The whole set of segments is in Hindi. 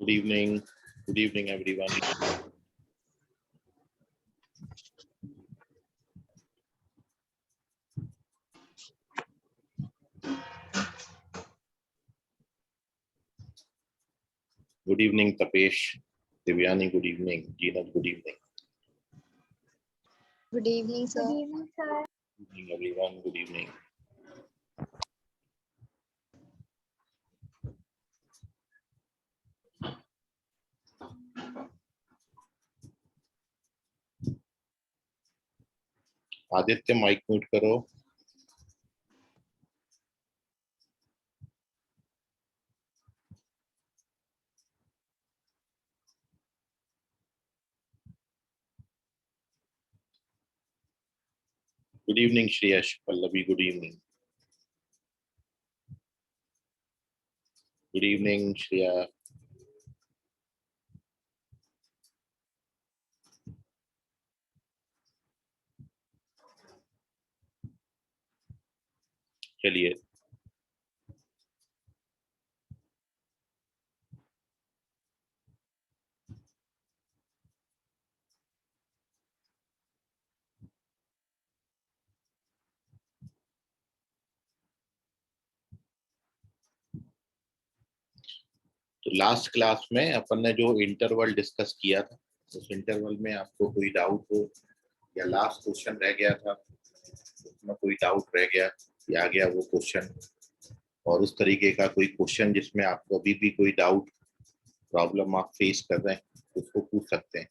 Good evening. Good evening, everyone. Good evening, Tapesh. Divyani, good evening. Gina, good evening. Good evening, sir. Good evening, sir. Good evening, everyone. Good evening. Aditya, mic mute करो. Good evening, Shreyash. Pallavi, good evening. Good evening, Shreya. चलिए. तो लास्ट क्लास में अपन ने जो इंटरवल डिस्कस किया था, उस इंटरवल में आपको कोई डाउट हो या लास्ट क्वेश्चन रह गया था, उसमें कोई डाउट रह गया या आ गया वो क्वेश्चन, और उस तरीके का कोई क्वेश्चन जिसमें आपको अभी भी कोई डाउट प्रॉब्लम आप फेस कर रहे हैं, उसको पूछ सकते हैं.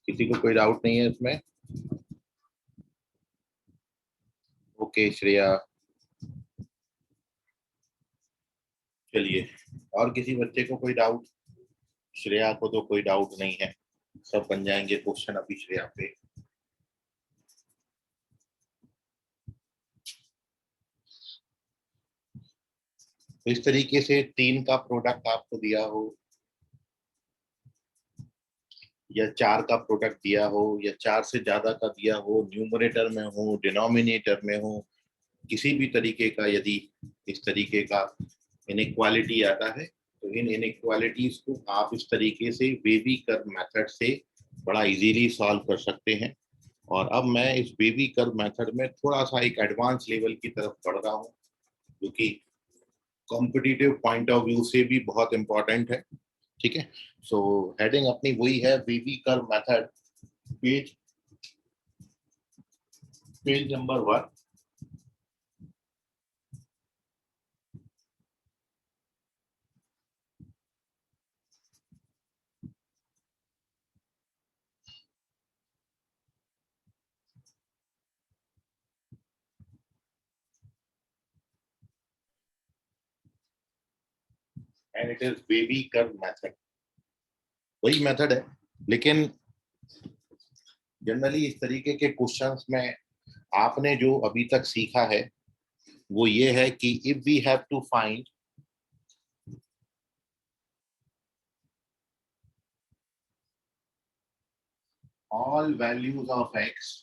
किसी को कोई डाउट नहीं है इसमें? ओके श्रेया. चलिए, और किसी बच्चे को कोई डाउट? श्रेया को तो कोई डाउट नहीं है, सब बन जाएंगे क्वेश्चन अभी श्रेया पे. तो इस तरीके से 3 का प्रोडक्ट आपको दिया हो या 4 का प्रोडक्ट दिया हो या 4 से ज्यादा का दिया हो, न्यूमरेटर में हो डिनोमिनेटर में हो, किसी भी तरीके का यदि इस तरीके का इनइक्वालिटी आता है तो इन इनइक्वालिटीज को आप इस तरीके से बेबी कर्व मेथड से बड़ा इजीली सॉल्व कर सकते हैं. और अब मैं इस बेबी कर्व मेथड में थोड़ा सा एक एडवांस लेवल की तरफ बढ़ रहा हूँ, जो कि कॉम्पिटिटिव पॉइंट ऑफ व्यू से भी बहुत इंपॉर्टेंट है. ठीक है, सो हेडिंग अपनी वही है, baby curve method, page number 1. And it is baby curve method. वही मेथड है, लेकिन जनरली इस तरीके के क्वेश्चंस में आपने जो अभी तक सीखा है वो ये है कि if we have to find all values of x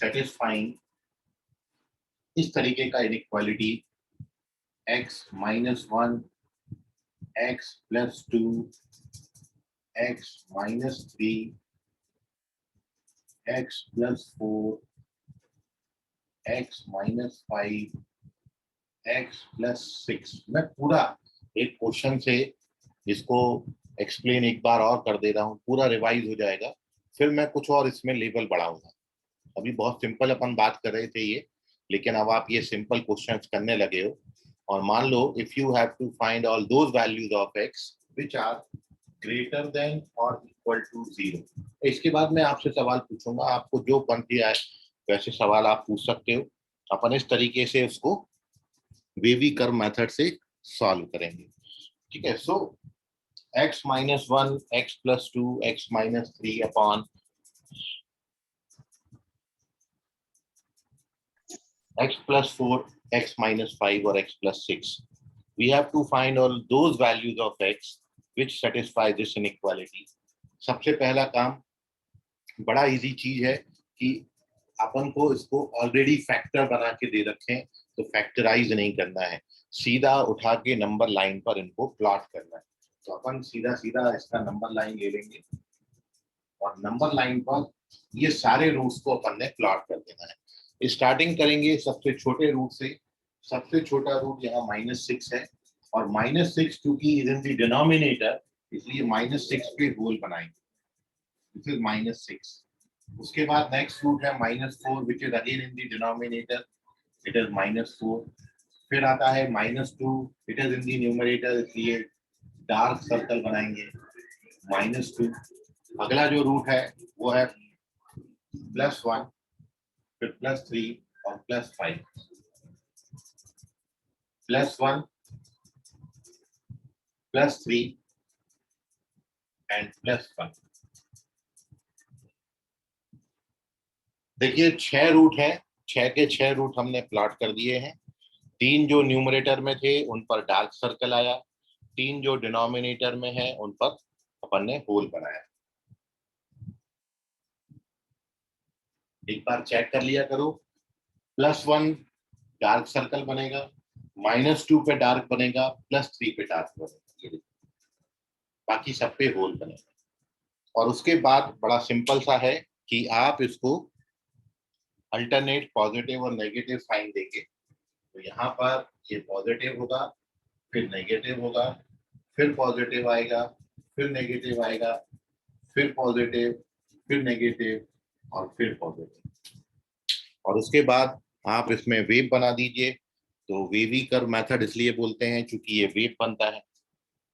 satisfying इस तरीके का inequality x -1, x +2, x -3, x +4, x -5, x +6. मैं पूरा एक क्वेश्चन से इसको एक्सप्लेन एक बार और कर दे रहा हूँ, पूरा रिवाइज हो जाएगा, फिर मैं कुछ और इसमें लेवल बढ़ाऊंगा. अभी बहुत सिंपल अपन बात कर रहे थे ये, लेकिन अब आप ये सिंपल क्वेश्चंस करने लगे हो. और मान लो if you have to find all those values of x which are greater than और इक्वल टू 0. इसके बाद मैं आपसे सवाल पूछूंगा, आपको जो बन दिया है वैसे सवाल आप पूछ सकते हो. अपन इस तरीके से उसको बेबी कर्व मेथड से सॉल्व करेंगे। ठीक है, सो x minus 1, x plus 2, x minus 3 upon x plus 4, x minus 5 or x plus 6. We have to find all those values of x which satisfy this inequality. सबसे पहला काम बड़ा इजी चीज है कि अपन को इसको ऑलरेडी फैक्टर बना के दे रखें, तो फैक्टराइज नहीं करना है, सीधा उठा के नंबर लाइन पर इनको प्लॉट करना है। तो अपन सीधा सीधा इसका नंबर लाइन ले लेंगे और नंबर लाइन पर ये सारे रूट्स को अपन ने प्लॉट कर देना है। स्टार्टिंग करेंगे सबसे छोटे रूट से। सबसे छोटा रूट यहाँ -6 है और -6 क्योंकि इज इन द डिनोमिनेटर, इसलिए -6 पे होल बनाएंगे। This is -6। उसके बाद नेक्स्ट रूट है -4 which is again in the denominator, it is -4। फिर आता है -2, it is in the numerator, इसलिए डार्क सर्कल बनाएंगे -2। अगला जो रूट है वो है +1, फिर +3 और +5। +1, +3 एंड +1। देखिए 6 रूट है, 6 के 6 रूट हमने प्लॉट कर दिए हैं। 3 जो न्यूमरेटर में थे उन पर डार्क सर्कल आया, 3 जो डिनोमिनेटर में है उन पर अपन ने होल बनाया। एक बार चेक कर लिया करो। +1 डार्क सर्कल बनेगा, -2 पे डार्क बनेगा, +3 पे डार्क बनेगा, बाकी सब पे होल बनेगा। और उसके बाद बड़ा सिंपल सा है कि आप इसको अल्टरनेट पॉजिटिव और नेगेटिव साइन देंगे। तो यहाँ पर ये पॉजिटिव होगा, फिर नेगेटिव होगा, फिर पॉजिटिव आएगा, फिर नेगेटिव आएगा, फिर पॉजिटिव, फिर नेगेटिव और फिर पॉजिटिव। और उसके बाद आप इसमें वेव बना दीजिए। तो वेवी कर्व मेथड इसलिए बोलते हैं क्योंकि ये वेव बनता है।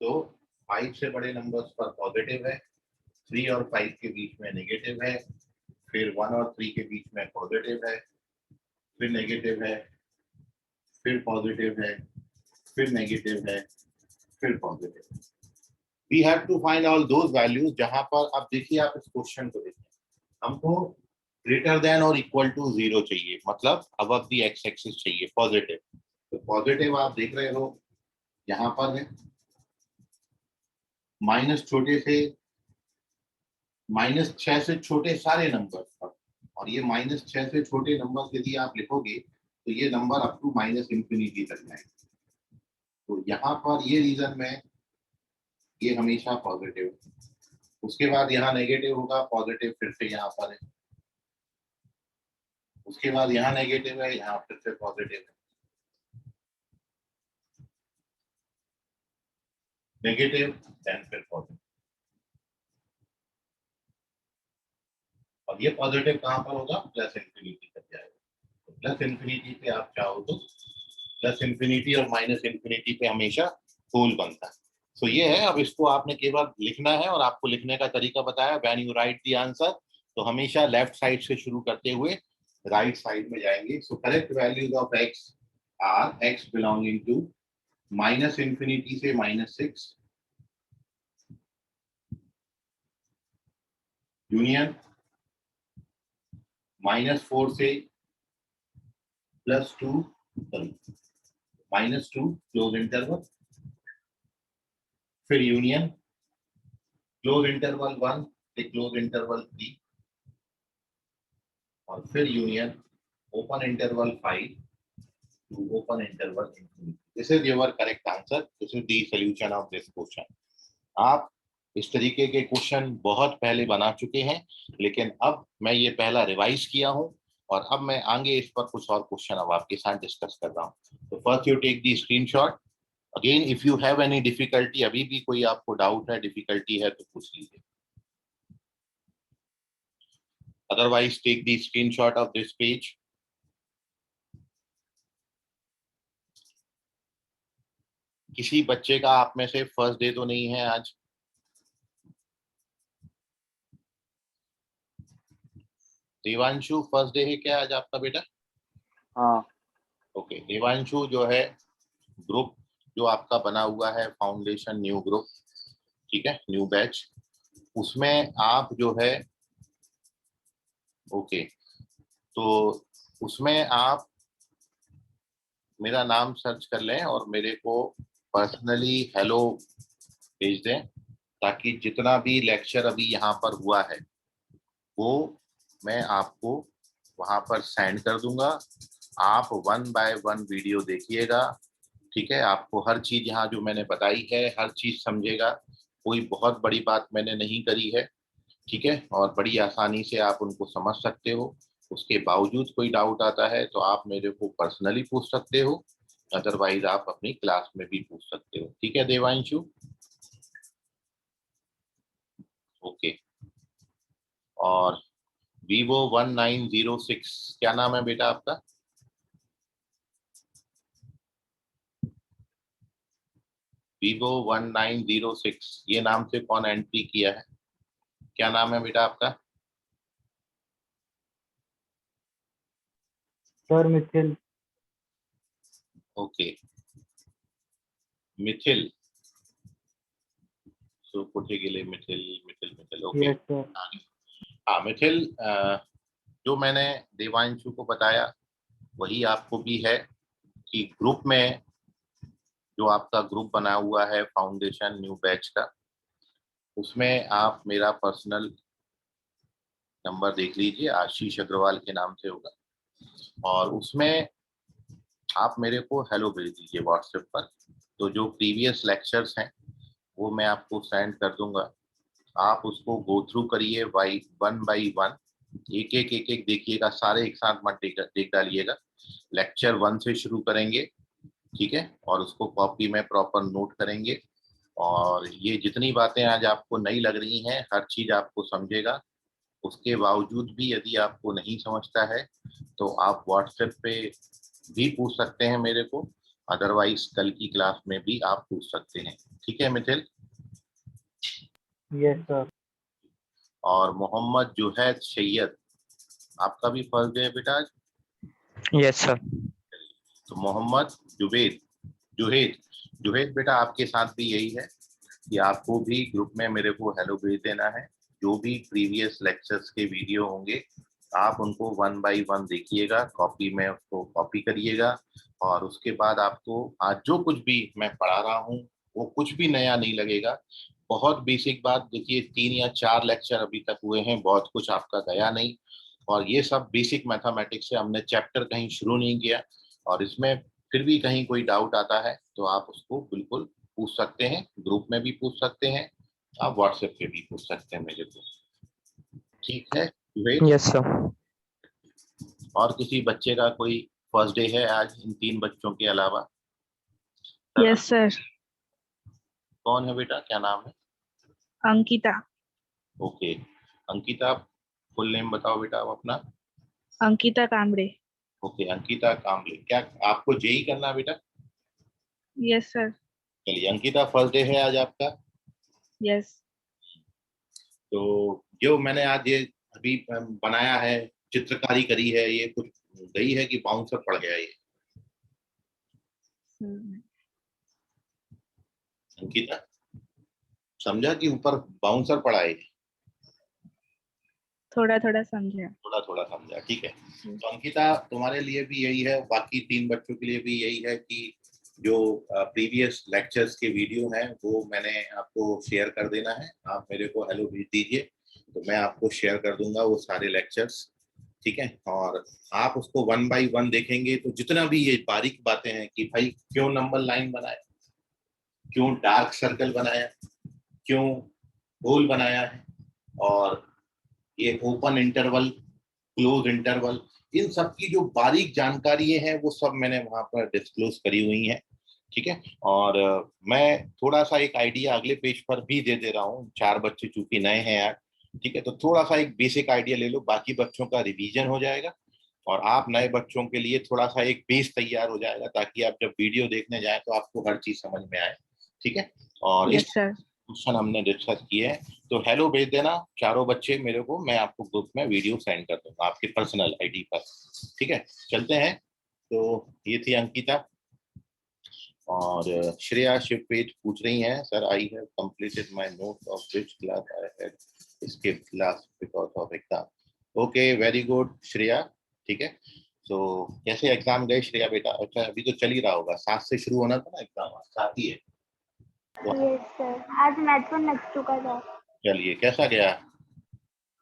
तो 5 से बड़े नंबर्स पर पॉजिटिव है, 3 और 5 के बीच में नेगेटिव है, फिर 1 और 3 के बीच में पॉजिटिव है, फिर नेगेटिव है, फिर पॉजिटिव है, फिर नेगेटिव है, फिर positive. We have to find all those values जहां पर, अब देखिए आप इस क्वेश्चन को देखिए, हमको ग्रेटर देन और इक्वल टू 0 चाहिए, मतलब अबव द एक्स एक्सिस चाहिए पॉजिटिव। तो पॉजिटिव आप देख रहे हो यहाँ पर है, माइनस छोटे से -6 से छोटे सारे नंबर पर, और ये -6 से छोटे नंबर यदि आप लिखोगे तो ये नंबर अप टू -इंफिनिटी तक जाएंगे। तो यहाँ पर ये रीजन में ये हमेशा पॉजिटिव, उसके बाद यहाँ नेगेटिव होगा, पॉजिटिव फिर से यहाँ पर है, उसके बाद यहाँ नेगेटिव है, यहाँ फिर से पॉजिटिव है, नेगेटिव देन फिर पॉजिटिव। और ये पॉजिटिव कहाँ पर होगा, +इंफिनिटी तक जाएगा। तो +इंफिनिटी पे आप चाहो तो +इंफिनिटी और -इंफिनिटी पे हमेशा होल बनता है। सो ये है, अब इसको आपने केवल लिखना है और आपको लिखने का तरीका बताया। When you right the answer तो हमेशा लेफ्ट साइड से शुरू करते हुए राइट साइड में जाएंगे। So correct values of x are x belonging to -infinity से -6 यूनियन -4 से +2, सॉरी -2 क्लोज इंटरवल, फिर यूनियन क्लोज इंटरवल 1 से क्लोज इंटरवल 3, और फिर union open interval 5 to open interval infinity. This is your correct answer, this is the solution of this question. आप इस तरीके के क्वेश्चन बहुत पहले बना चुके हैं, लेकिन अब मैं ये पहला रिवाइज किया हूं और अब मैं आगे इस पर कुछ और क्वेश्चन अब आपके साथ डिस्कस कर रहा हूं। तो first you take the screenshot. Again if you have any difficulty, अभी भी कोई आपको डाउट है, डिफिकल्टी है तो पूछ लीजिए, otherwise take the screenshot of this page। किसी बच्चे का आप में से फर्स्ट डे तो नहीं है आज? देवांशु फर्स्ट डे है क्या आज आपका बेटा? हाँ। ओके, देवांशु जो है ग्रुप जो आपका बना हुआ है फाउंडेशन न्यू ग्रुप, ठीक है, न्यू बैच, उसमें आप जो है ओके, तो उसमें आप मेरा नाम सर्च कर लें और मेरे को पर्सनली हेलो भेज दें, ताकि जितना भी लेक्चर अभी यहाँ पर हुआ है वो मैं आपको वहाँ पर सेंड कर दूंगा। आप 1 बाय 1 वीडियो देखिएगा, ठीक है। आपको हर चीज यहाँ जो मैंने बताई है हर चीज समझेगा, कोई बहुत बड़ी बात मैंने नहीं करी है, ठीक है। और बड़ी आसानी से आप उनको समझ सकते हो। उसके बावजूद कोई डाउट आता है तो आप मेरे को पर्सनली पूछ सकते हो, अदरवाइज आप अपनी क्लास में भी पूछ सकते हो, ठीक है देवांशु। ओके। और Vivo 1906, क्या नाम है बेटा आपका? Vivo 1906, ये नाम से कौन एंट्री किया है? क्या नाम है बेटा आपका? सर मिथिल। ओके, मिथिल। सो कुठे गेले Mithil? Mithil Mithil, okay. Yes sir. हाँ मिथिल, जो मैंने देवांशु को बताया वही आपको भी है कि ग्रुप में जो आपका ग्रुप बना हुआ है फाउंडेशन न्यू बैच का, उसमें आप मेरा पर्सनल नंबर देख लीजिए, आशीष अग्रवाल के नाम से होगा, और उसमें आप मेरे को हेलो भेज दीजिए व्हाट्सएप पर। तो जो प्रीवियस लेक्चर्स हैं वो मैं आपको सेंड कर दूंगा, आप उसको गो थ्रू करिए बाई 1 बाई 1, एक एक देखिएगा, सारे एक साथ मत देख डालिएगा। लेक्चर 1 से शुरू करेंगे, ठीक है, और उसको कॉपी में प्रॉपर नोट करेंगे। और ये जितनी बातें आज आपको नई लग रही हैं हर चीज आपको समझेगा। उसके बावजूद भी यदि आपको नहीं समझता है तो आप व्हाट्सएप पे भी पूछ सकते हैं मेरे को, अदरवाइज कल की क्लास में भी आप पूछ सकते हैं, ठीक है मिथिल। Yes sir. और मोहम्मद जुहैद सैयद, आपका भी फर्स्ट डे है बेटा आज? Yes sir. तो मोहम्मद जुबेद जुहेद जुहेद बेटा, आपके साथ भी यही है कि आपको भी ग्रुप में मेरे को हेलो भेज देना है। जो भी प्रीवियस लेक्चर्स के वीडियो होंगे आप उनको 1 बाई 1 देखिएगा, कॉपी में उसको कॉपी करिएगा, और उसके बाद आपको आज जो कुछ भी मैं पढ़ा रहा हूँ वो कुछ भी नया नहीं लगेगा। बहुत बेसिक बात देखिए, 3 या 4 लेक्चर अभी तक हुए हैं, बहुत कुछ आपका गया नहीं, और ये सब बेसिक मैथमेटिक्स से हमने चैप्टर कहीं शुरू नहीं किया। और इसमें फिर भी कहीं कोई डाउट आता है तो आप उसको बिल्कुल पूछ सकते हैं, ग्रुप में भी पूछ सकते हैं, आप व्हाट्सएप पे भी पूछ सकते हैं मेरे को, ठीक है जुबेद? Yes sir. और किसी बच्चे का कोई फर्स्ट डे है आज इन 3 बच्चों के अलावा? Yes sir. कौन है बेटा, क्या नाम है? Ankita. Okay, Ankita, full name बताओ बेटा आप अपना। अंकिता कामड़े। ओके, अंकिता कामले। क्या आपको जेई करना है बेटा? Yes sir. चलिए, अंकिता फर्स्ट डे है आज आपका। यस। तो जो मैंने आज ये अभी बनाया है, चित्रकारी करी है, ये कुछ गई है कि बाउंसर पड़ गया ये? अंकिता, समझा कि ऊपर बाउंसर पड़ा है? थोड़ा थोड़ा समझा। थोड़ा थोड़ा समझा, ठीक है। तो अंकिता, तुम्हारे लिए भी यही है, बाकी 3 बच्चों के लिए भी यही है कि जो प्रीवियस लेक्चर्स के वीडियो हैं वो मैंने आपको शेयर कर देना है। आप मेरे को हेलो भेज दीजिए तो मैं आपको शेयर कर दूंगा वो सारे लेक्चर्स, ठीक है। और आप उसको 1 बाई 1 देखेंगे तो जितना भी ये बारीक बातें हैं कि भाई क्यों नंबर लाइन बनाया, क्यों डार्क सर्कल बनाया, क्यों होल बनाया है, और ये ओपन इंटरवल, क्लोज इंटरवल, इन सब की जो बारीक जानकारी है वो सब मैंने वहां पर डिस्क्लोज करी हुई है, ठीक है। और मैं थोड़ा सा एक आइडिया अगले पेज पर भी दे दे रहा हूँ, 4 बच्चे चूंकि नए हैं यार, ठीक है, तो थोड़ा सा एक बेसिक आइडिया ले लो, बाकी बच्चों का रिवीजन हो जाएगा, और आप नए बच्चों के लिए थोड़ा सा एक बेस तैयार हो जाएगा, ताकि आप जब वीडियो देखने जाए तो आपको हर चीज समझ में आए, ठीक है। और इस यस सर। क्वेश्चन हमने डिस्कस किए हैं, तो हेलो भेज देना 4 बच्चे मेरे को, मैं आपको ग्रुप में वीडियो सेंड कर दूंगा आपके पर्सनल आईडी पर, ठीक है। चलते हैं, तो ये थी अंकिता। और श्रेया शिवपेट पूछ रही हैं, sir I have completed my notes of which class I had skipped class because of exam. Okay, very good Shreya, ठीक है। तो कैसे एग्जाम गए श्रेया बेटा? अच्छा, अभी तो चल ही रहा होगा, 7 से शुरू होना था ना एग्जाम, 7 ही है तो। यस सर, आज मैथ वन लग चुका था। चलिए, कैसा गया?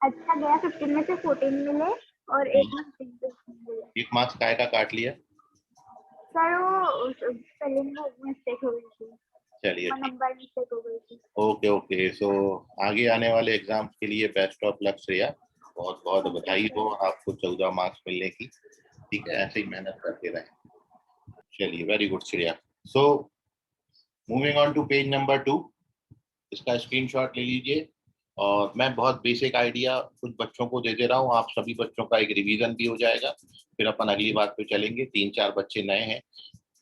अच्छा गया, 15 में से 14 मिले और एक में 15 मिले। 1 मार्क्स काय का काट लिया? सर वो स्पेलिंग में मिस्टेक हो गई थी, चलिए, नंबर मिस्टेक हो गई थी। Okay okay. सो आगे आने वाले एग्जाम्स के लिए बेस्ट ऑफ लक श्रेया, बहुत बहुत बधाई हो आपको 14 मार्क्स मिलने की, ठीक है। ऐसे ही मेहनत करते रहें। चलिए, very good Shreya. So moving on to page number 2, इसका स्क्रीनशॉट ले लीजिए। और मैं बहुत बेसिक आइडिया कुछ बच्चों को दे दे रहा हूँ, आप सभी बच्चों का एक रिवीजन भी हो जाएगा, फिर अपन अगली बात पे चलेंगे। 3-4 बच्चे नए हैं,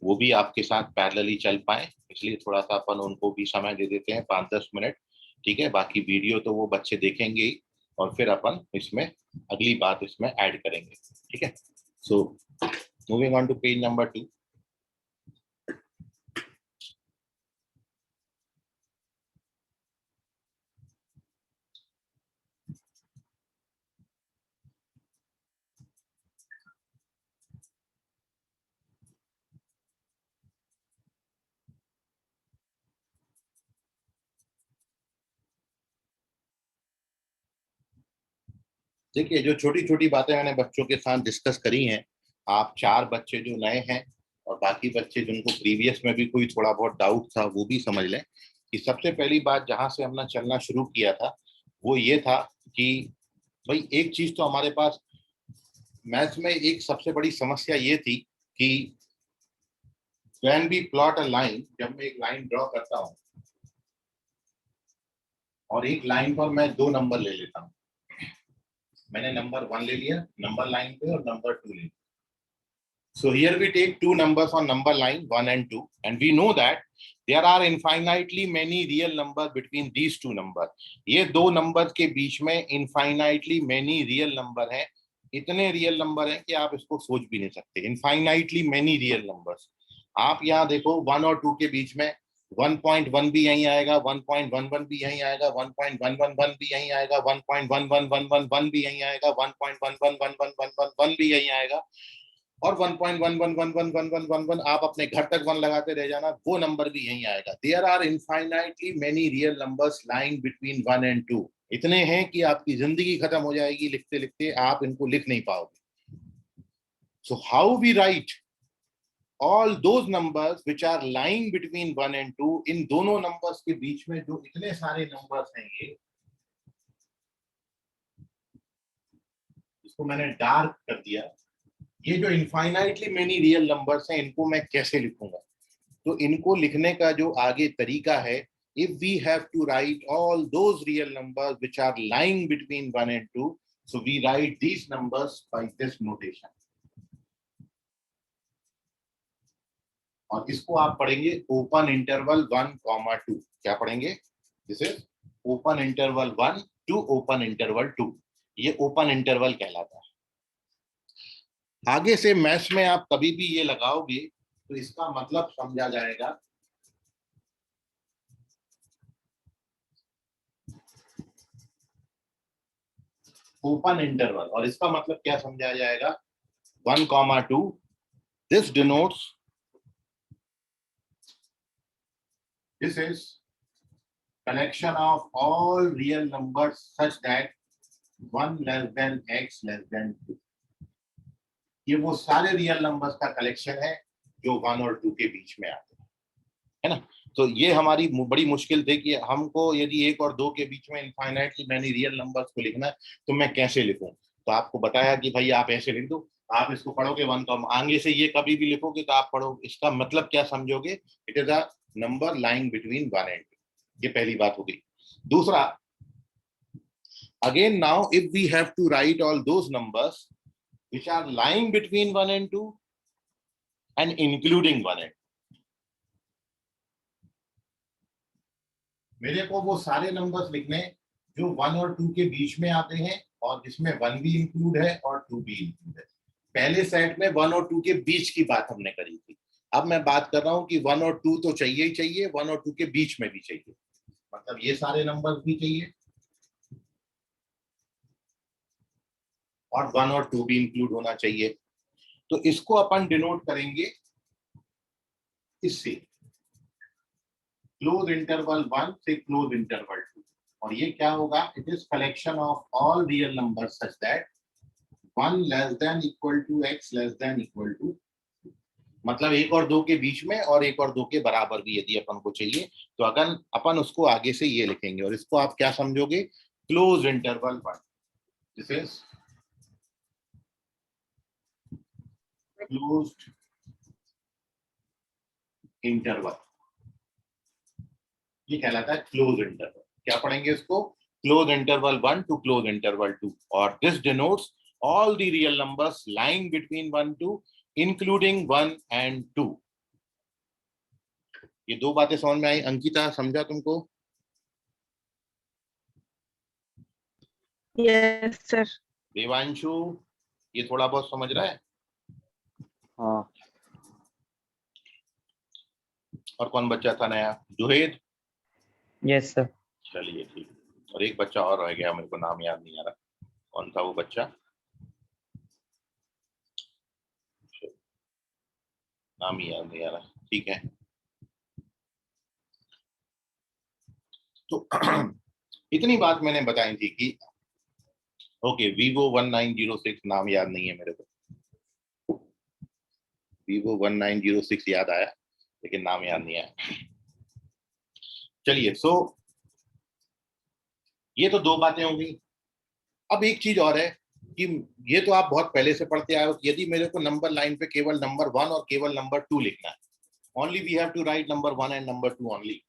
वो भी आपके साथ पैरेलली चल पाए, इसलिए थोड़ा सा अपन उनको भी समय दे देते हैं, 5-10 मिनट, ठीक है। बाकी वीडियो तो वो बच्चे देखेंगे ही, और फिर अपन इसमें अगली बात इसमें ऐड करेंगे, ठीक है। So moving on to page number 2। देखिए, जो छोटी छोटी बातें मैंने बच्चों के साथ डिस्कस करी हैं, आप 4 बच्चे जो नए हैं और बाकी बच्चे जिनको प्रीवियस में भी कोई थोड़ा बहुत डाउट था वो भी समझ लें कि सबसे पहली बात जहां से हमने चलना शुरू किया था वो ये था कि भाई एक चीज तो हमारे पास मैथ्स में एक सबसे बड़ी समस्या ये थी कि when we plot a line, जब मैं एक लाइन ड्रॉ करता हूं और एक लाइन पर मैं 2 नंबर ले लेता हूं, मैंने नंबर 1 ले लिया नंबर लाइन पे और नंबर 2 ले लिया। So here we take 2 numbers on number line 1 and 2, and we know that there are infinitely many real numbers between these 2 numbers. ये 2 numbers के बीच में infinitely many real number हैं, इतने रियल नंबर हैं कि आप इसको सोच भी नहीं सकते। इनफाइनाइटली मेनी रियल नंबर्स, आप यहाँ देखो 1 और 2 के बीच में 1.1 भी यहीं आएगा, 1.11 भी यहीं आएगा, 1.111 भी यहीं आएगा, 1.11111 भी यहीं आएगा, 1.1111111 भी यहीं आएगा, और 1.1111111 आप अपने घर तक 1 लगाते रह जाना, वो नंबर भी यहीं आएगा। There are infinitely many real numbers lying between 1 and 2, इतने हैं कि आपकी जिंदगी खत्म हो जाएगी लिखते लिखते, आप इनको लिख नहीं पाओगे। So how we write all those numbers which are lying between 1 and 2, इन दोनों नंबर्स के बीच में जो इतने सारे नंबर्स हैं, ये इसको मैंने डार्क कर दिया, ये जो इनफाइनाइटली मेनी रियल नंबर्स हैं इनको मैं कैसे लिखूंगा? तो इनको लिखने का जो आगे तरीका है, if we have to write all those real numbers which are lying between 1 and 2, so we write these numbers by this notation, और इसको आप पढ़ेंगे ओपन इंटरवल 1, 2। क्या पढ़ेंगे? This is open interval 1 to open interval 2, ये ओपन इंटरवल कहलाता है। आगे से मैथ्स में आप कभी भी ये लगाओगे तो इसका मतलब समझा जाएगा ओपन इंटरवल, और इसका मतलब क्या समझा जाएगा? 1, 2, this denotes, this is connection of all real numbers such that 1 less than x less than 2, ये वो सारे रियल नंबर्स का कलेक्शन है जो 1 और 2 के बीच में आते हैं, है ना। तो ये हमारी बड़ी मुश्किल थी कि हमको यदि 1 और 2 के बीच में इनफाइनाइटली मैनी रियल नंबर्स को लिखना है तो मैं कैसे लिखूं? तो आपको बताया कि भाई आप ऐसे लिख दो, आप इसको पढ़ोगे 1, तो आगे से ये कभी भी लिखोगे तो आप पढ़ो, इसका मतलब क्या समझोगे? It is a number lying between 1 and 2, ये पहली बात हो गई। दूसरा, again now if we have to write all those numbers which are lying between 1 and 2 and including 1 and 2, मेरे को वो सारे नंबर्स लिखने जो 1 और 2 के बीच में आते हैं और जिसमें 1 भी इंक्लूड है और 2 भी इंक्लूड है। पहले सेट में 1 और 2 के बीच की बात हमने करी थी, अब मैं बात कर रहा हूं कि 1 और 2 तो चाहिए ही चाहिए, 1 और 2 के बीच में भी चाहिए, मतलब ये सारे नंबर्स भी चाहिए और 1 और 2 भी इंक्लूड होना चाहिए। तो इसको अपन डिनोट करेंगे इससे, क्लोज इंटरवल 1 से क्लोज इंटरवल 2, और ये क्या होगा, it is collection of all real numbers such that 1 less than equal to x less than equal to, मतलब 1 और 2 के बीच में और 1 और 2 के बराबर भी यदि अपन को चाहिए, तो अगर अपन उसको आगे से ये लिखेंगे, और इसको आप क्या समझोगे, close interval 1, this is closed interval, ये कहलाता है क्लोज इंटरवल। क्या पढ़ेंगे इसको, close interval 1 to close interval 2, और this denotes all the real numbers lying between 1 2 including 1 and 2। ये दो बातें समझ में आई? अंकिता, समझा तुमको? Yes sir. देवांशु, ये थोड़ा बहुत समझ रहा है? हाँ। और कौन बच्चा था नया? जुहेद? Yes sir. चलिए ठीक, और एक बच्चा और रह गया, मेरे को नाम याद नहीं आ रहा, कौन था वो बच्चा, नाम ही याद नहीं आ रहा, ठीक है। तो इतनी बात मैंने बताई थी कि ओके, Vivo 1906 नाम याद नहीं है मेरे को, Vivo 1906 याद आया लेकिन नाम याद नहीं आया। चलिए, सो ये तो दो बातें हो गई। अब एक चीज और है कि ये तो आप बहुत पहले से पढ़ते आए हो, यदि मेरे को नंबर लाइन पे केवल नंबर 1 और केवल नंबर 2 लिखना है, only we have to write number 1 and number 2 only.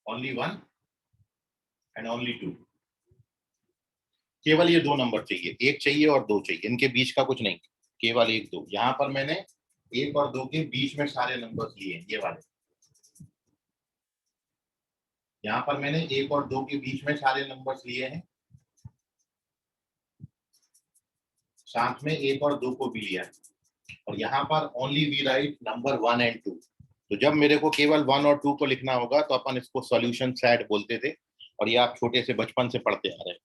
Only 1 and only 2, केवल ये दो नंबर चाहिए, एक चाहिए और दो चाहिए, इनके बीच का कुछ नहीं, केवल एक दो। यहां पर मैंने 1 और 2 के बीच में सारे नंबर्स लिए हैं, ये वाले। यहाँ पर मैंने 1 और 2 के बीच में सारे नंबर्स लिए हैं, साथ में 1 और 2 को भी लिया है, और यहाँ पर only we write number 1 and 2। तो जब मेरे को केवल 1 और 2 को लिखना होगा तो अपन इसको सॉल्यूशन सेट बोलते थे, और ये आप छोटे से बचपन से पढ़ते आ रहे हैं।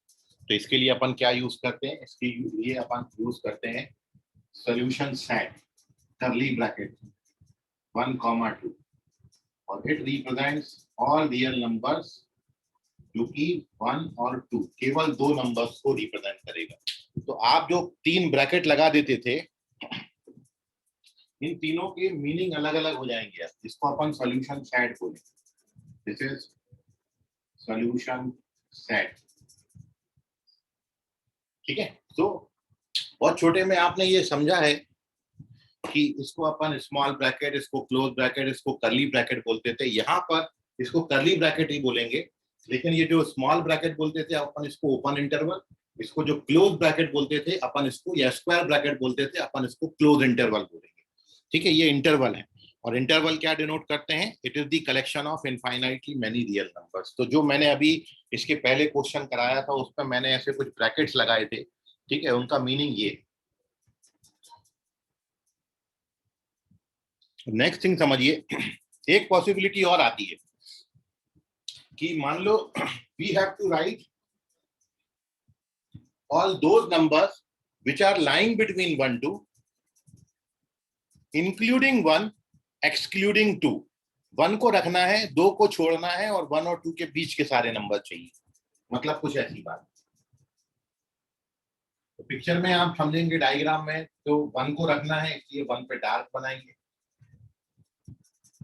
तो इसके लिए अपन क्या यूज करते हैं, इसके लिए अपन यूज करते हैं सॉल्यूशन सेट, कर्ली ब्रैकेट 1, 2, और it represents all real numbers, जो कि 1 और 2 केवल दो नंबर्स को रिप्रेजेंट करेगा। तो आप जो 3 ब्रैकेट लगा देते थे, इन तीनों के मीनिंग अलग अलग हो जाएंगे, इसको अपन सॉल्यूशन सेट बोलेंगे। दिस इज सॉल्यूशन सेट, ठीक है। तो बहुत छोटे में आपने ये समझा है कि इसको अपन स्मॉल ब्रैकेट, इसको क्लोज ब्रैकेट, इसको कर्ली ब्रैकेट बोलते थे। यहाँ पर इसको कर्ली ब्रैकेट ही बोलेंगे, लेकिन ये जो स्मॉल ब्रैकेट बोलते थे अपन इसको ओपन इंटरवल, इसको जो क्लोज ब्रैकेट बोलते थे अपन इसको, या स्क्वायर ब्रैकेट बोलते थे अपन इसको क्लोज इंटरवल बोलेंगे, ठीक है। ये इंटरवल है, और इंटरवल क्या डिनोट करते हैं, it is the collection of infinitely many real numbers. तो जो मैंने अभी इसके पहले क्वेश्चन कराया था उसमें मैंने ऐसे कुछ ब्रैकेट्स लगाए थे, ठीक है, उनका मीनिंग ये। नेक्स्ट थिंग समझिए, एक पॉसिबिलिटी और आती है कि मान लो we have to write all those numbers which are lying between 1 2 including 1 excluding 2। 1 को रखना है, 2 को छोड़ना है, और 1 और 2 के बीच के सारे नंबर चाहिए, मतलब कुछ ऐसी बात। तो पिक्चर में आप समझेंगे, डायग्राम में, तो 1 को रखना है इसलिए 1 पे डार्क बनाएंगे,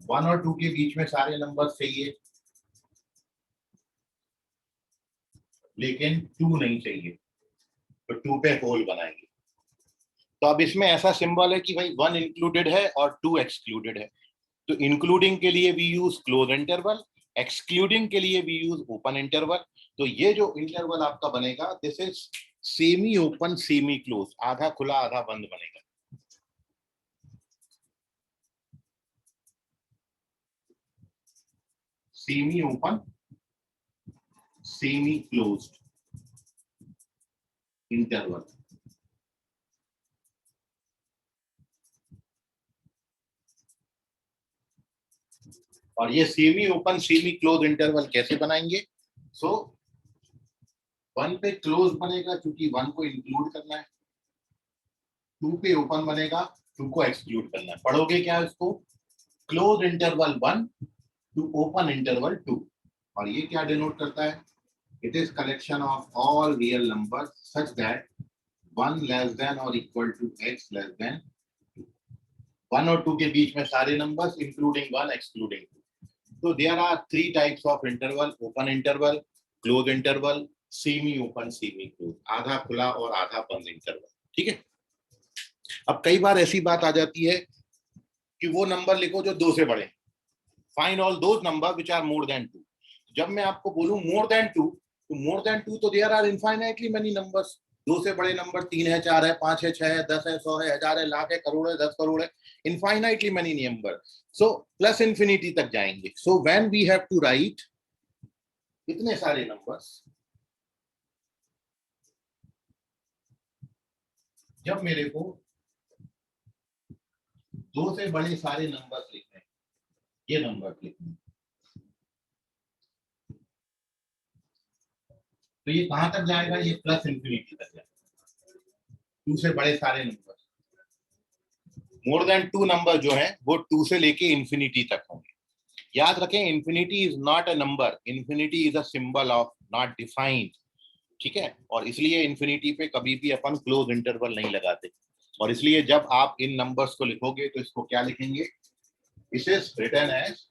1 और 2 के बीच में सारे नंबर चाहिए लेकिन 2 नहीं चाहिए, तो 2 पे होल बनाएंगे। तो अब इसमें ऐसा सिंबल है कि भाई 1 इंक्लूडेड है और 2 एक्सक्लूडेड है। तो इंक्लूडिंग के लिए we use close interval, excluding के लिए वी यूज ओपन इंटरवल। तो ये जो इंटरवल आपका बनेगा, this is semi open semi close, आधा खुला आधा बंद बनेगा। Semi open, semi closed interval. और ये semi open semi close interval कैसे बनाएंगे? सो 1 पे क्लोज बनेगा क्योंकि 1 को इंक्लूड करना है, 2 पे ओपन बनेगा, 2 को एक्सक्लूड करना है। पढ़ोगे क्या इसको? Close interval 1 to open interval 2। और ये क्या डिनोट करता है? It is collection of all real numbers such that 1 less than और equal to x less than 1 और 2 के बीच में सारे numbers including 1 excluding 2। So there are 3 types of interval: open interval, closed interval, semi open, semi closed, आधा खुला और आधा बंद इंटरवल। ठीक है। अब कई बार ऐसी बात आ जाती है कि वो नंबर लिखो जो 2 से बड़े। Find all those number which are more than 2। जब मैं आपको बोलूं मोर देन 2, तो मोर देन 2 तो there are infinitely many numbers. 2 से बड़े नंबर 3 है, 4 है, 5 है, 6 है, 10 है, 100 है, 1000 है, लाख है, करोड़ है, 10 करोड़ है, infinitely many number. So plus infinity तक जाएंगे। So when we have to write इतने सारे नंबर्स, जब मेरे को 2 से बड़े सारे नंबर्स लिखने हैं, ये नंबर लिखने हैं, तो ये कहां तक जाएगा? ये प्लस इंफिनिटी तक जाएगा। 2 से बड़े सारे नंबर, मोर देन 2 नंबर जो है वो 2 से लेके इंफिनिटी तक होंगे। याद रखें, infinity is not a number, infinity is a symbol of not defined. ठीक है। और इसलिए इंफिनिटी पे कभी भी अपन क्लोज इंटरवल नहीं लगाते। और इसलिए जब आप इन नंबर्स को लिखोगे तो इसको क्या लिखेंगे? It is written as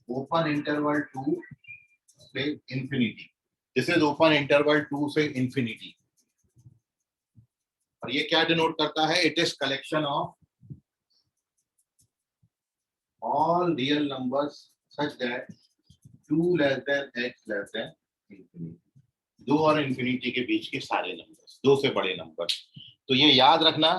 open interval 2 से infinity. This is open interval 2 से इंफिनिटी। और ये क्या डिनोट करता है? It is collection of all real numbers such that 2 less than x less than infinity. 2 और इंफिनिटी के बीच के सारे नंबर्स, 2 से बड़े नंबर। तो ये याद रखना,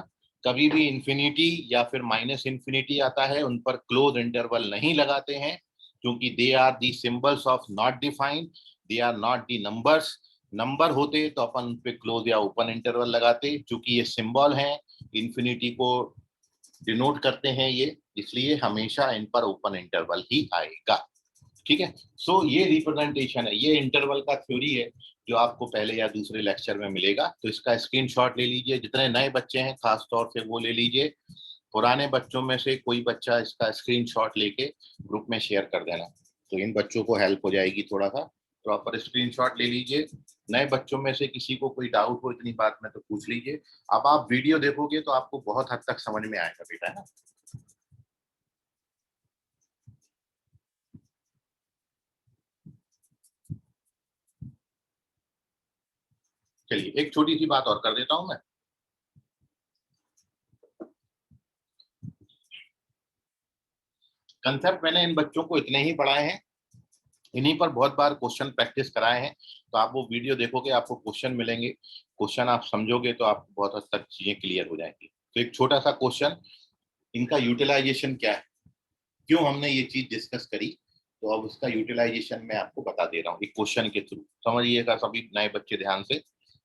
कभी भी इंफिनिटी या फिर माइनस इंफिनिटी आता है उन पर क्लोज इंटरवल नहीं लगाते हैं, क्योंकि they are the symbols of not defined, they are not the numbers. Number होते तो अपन उन पे क्लोज या ओपन इंटरवल लगाते, क्योंकि ये सिंबल हैं, इंफिनिटी को डिनोट करते हैं ये, इसलिए हमेशा इन पर ओपन इंटरवल ही आएगा। ठीक है। सो ये रिप्रेजेंटेशन है, ये इंटरवल का थ्योरी है जो आपको पहले या दूसरे लेक्चर में मिलेगा। तो इसका स्क्रीनशॉट ले लीजिए। जितने नए बच्चे हैं खास तौर से वो ले लीजिए। पुराने बच्चों में से कोई बच्चा इसका स्क्रीनशॉट लेके ग्रुप में शेयर कर देना, तो इन बच्चों को हेल्प हो जाएगी। थोड़ा सा प्रॉपर स्क्रीनशॉट ले लीजिए। नए बच्चों में से किसी को कोई डाउट हो इतनी बात में तो पूछ लीजिए। अब आप वीडियो देखोगे तो आपको बहुत हद तक समझ में आएगा बेटा, है ना। चलिए एक छोटी सी बात और कर देता हूं मैं। कंसेप्ट मैंने इन बच्चों को इतने ही पढ़ाए हैं, इन्हीं पर बहुत बार क्वेश्चन प्रैक्टिस कराए हैं। तो आप वो वीडियो देखोगे, आपको क्वेश्चन मिलेंगे, क्वेश्चन आप समझोगे तो आपको बहुत हद तक चीजें क्लियर हो जाएंगी। तो एक छोटा सा क्वेश्चन, इनका यूटिलाइजेशन क्या है, क्यों हमने ये चीज डिस्कस करी, तो अब उसका यूटिलाइजेशन मैं आपको बता दे रहा हूँ एक क्वेश्चन के थ्रू। समझिएगा सभी नए बच्चे ध्यान से।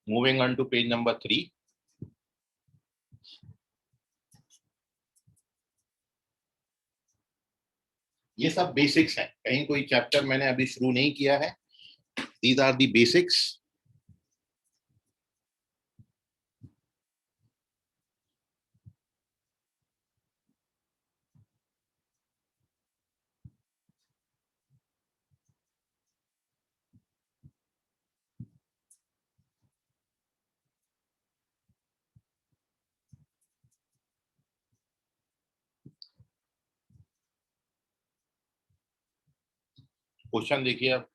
Moving on to page number 3। ये सब बेसिक्स हैं, कहीं कोई चैप्टर मैंने अभी शुरू नहीं किया है। These are the basics. Question देखिए अब।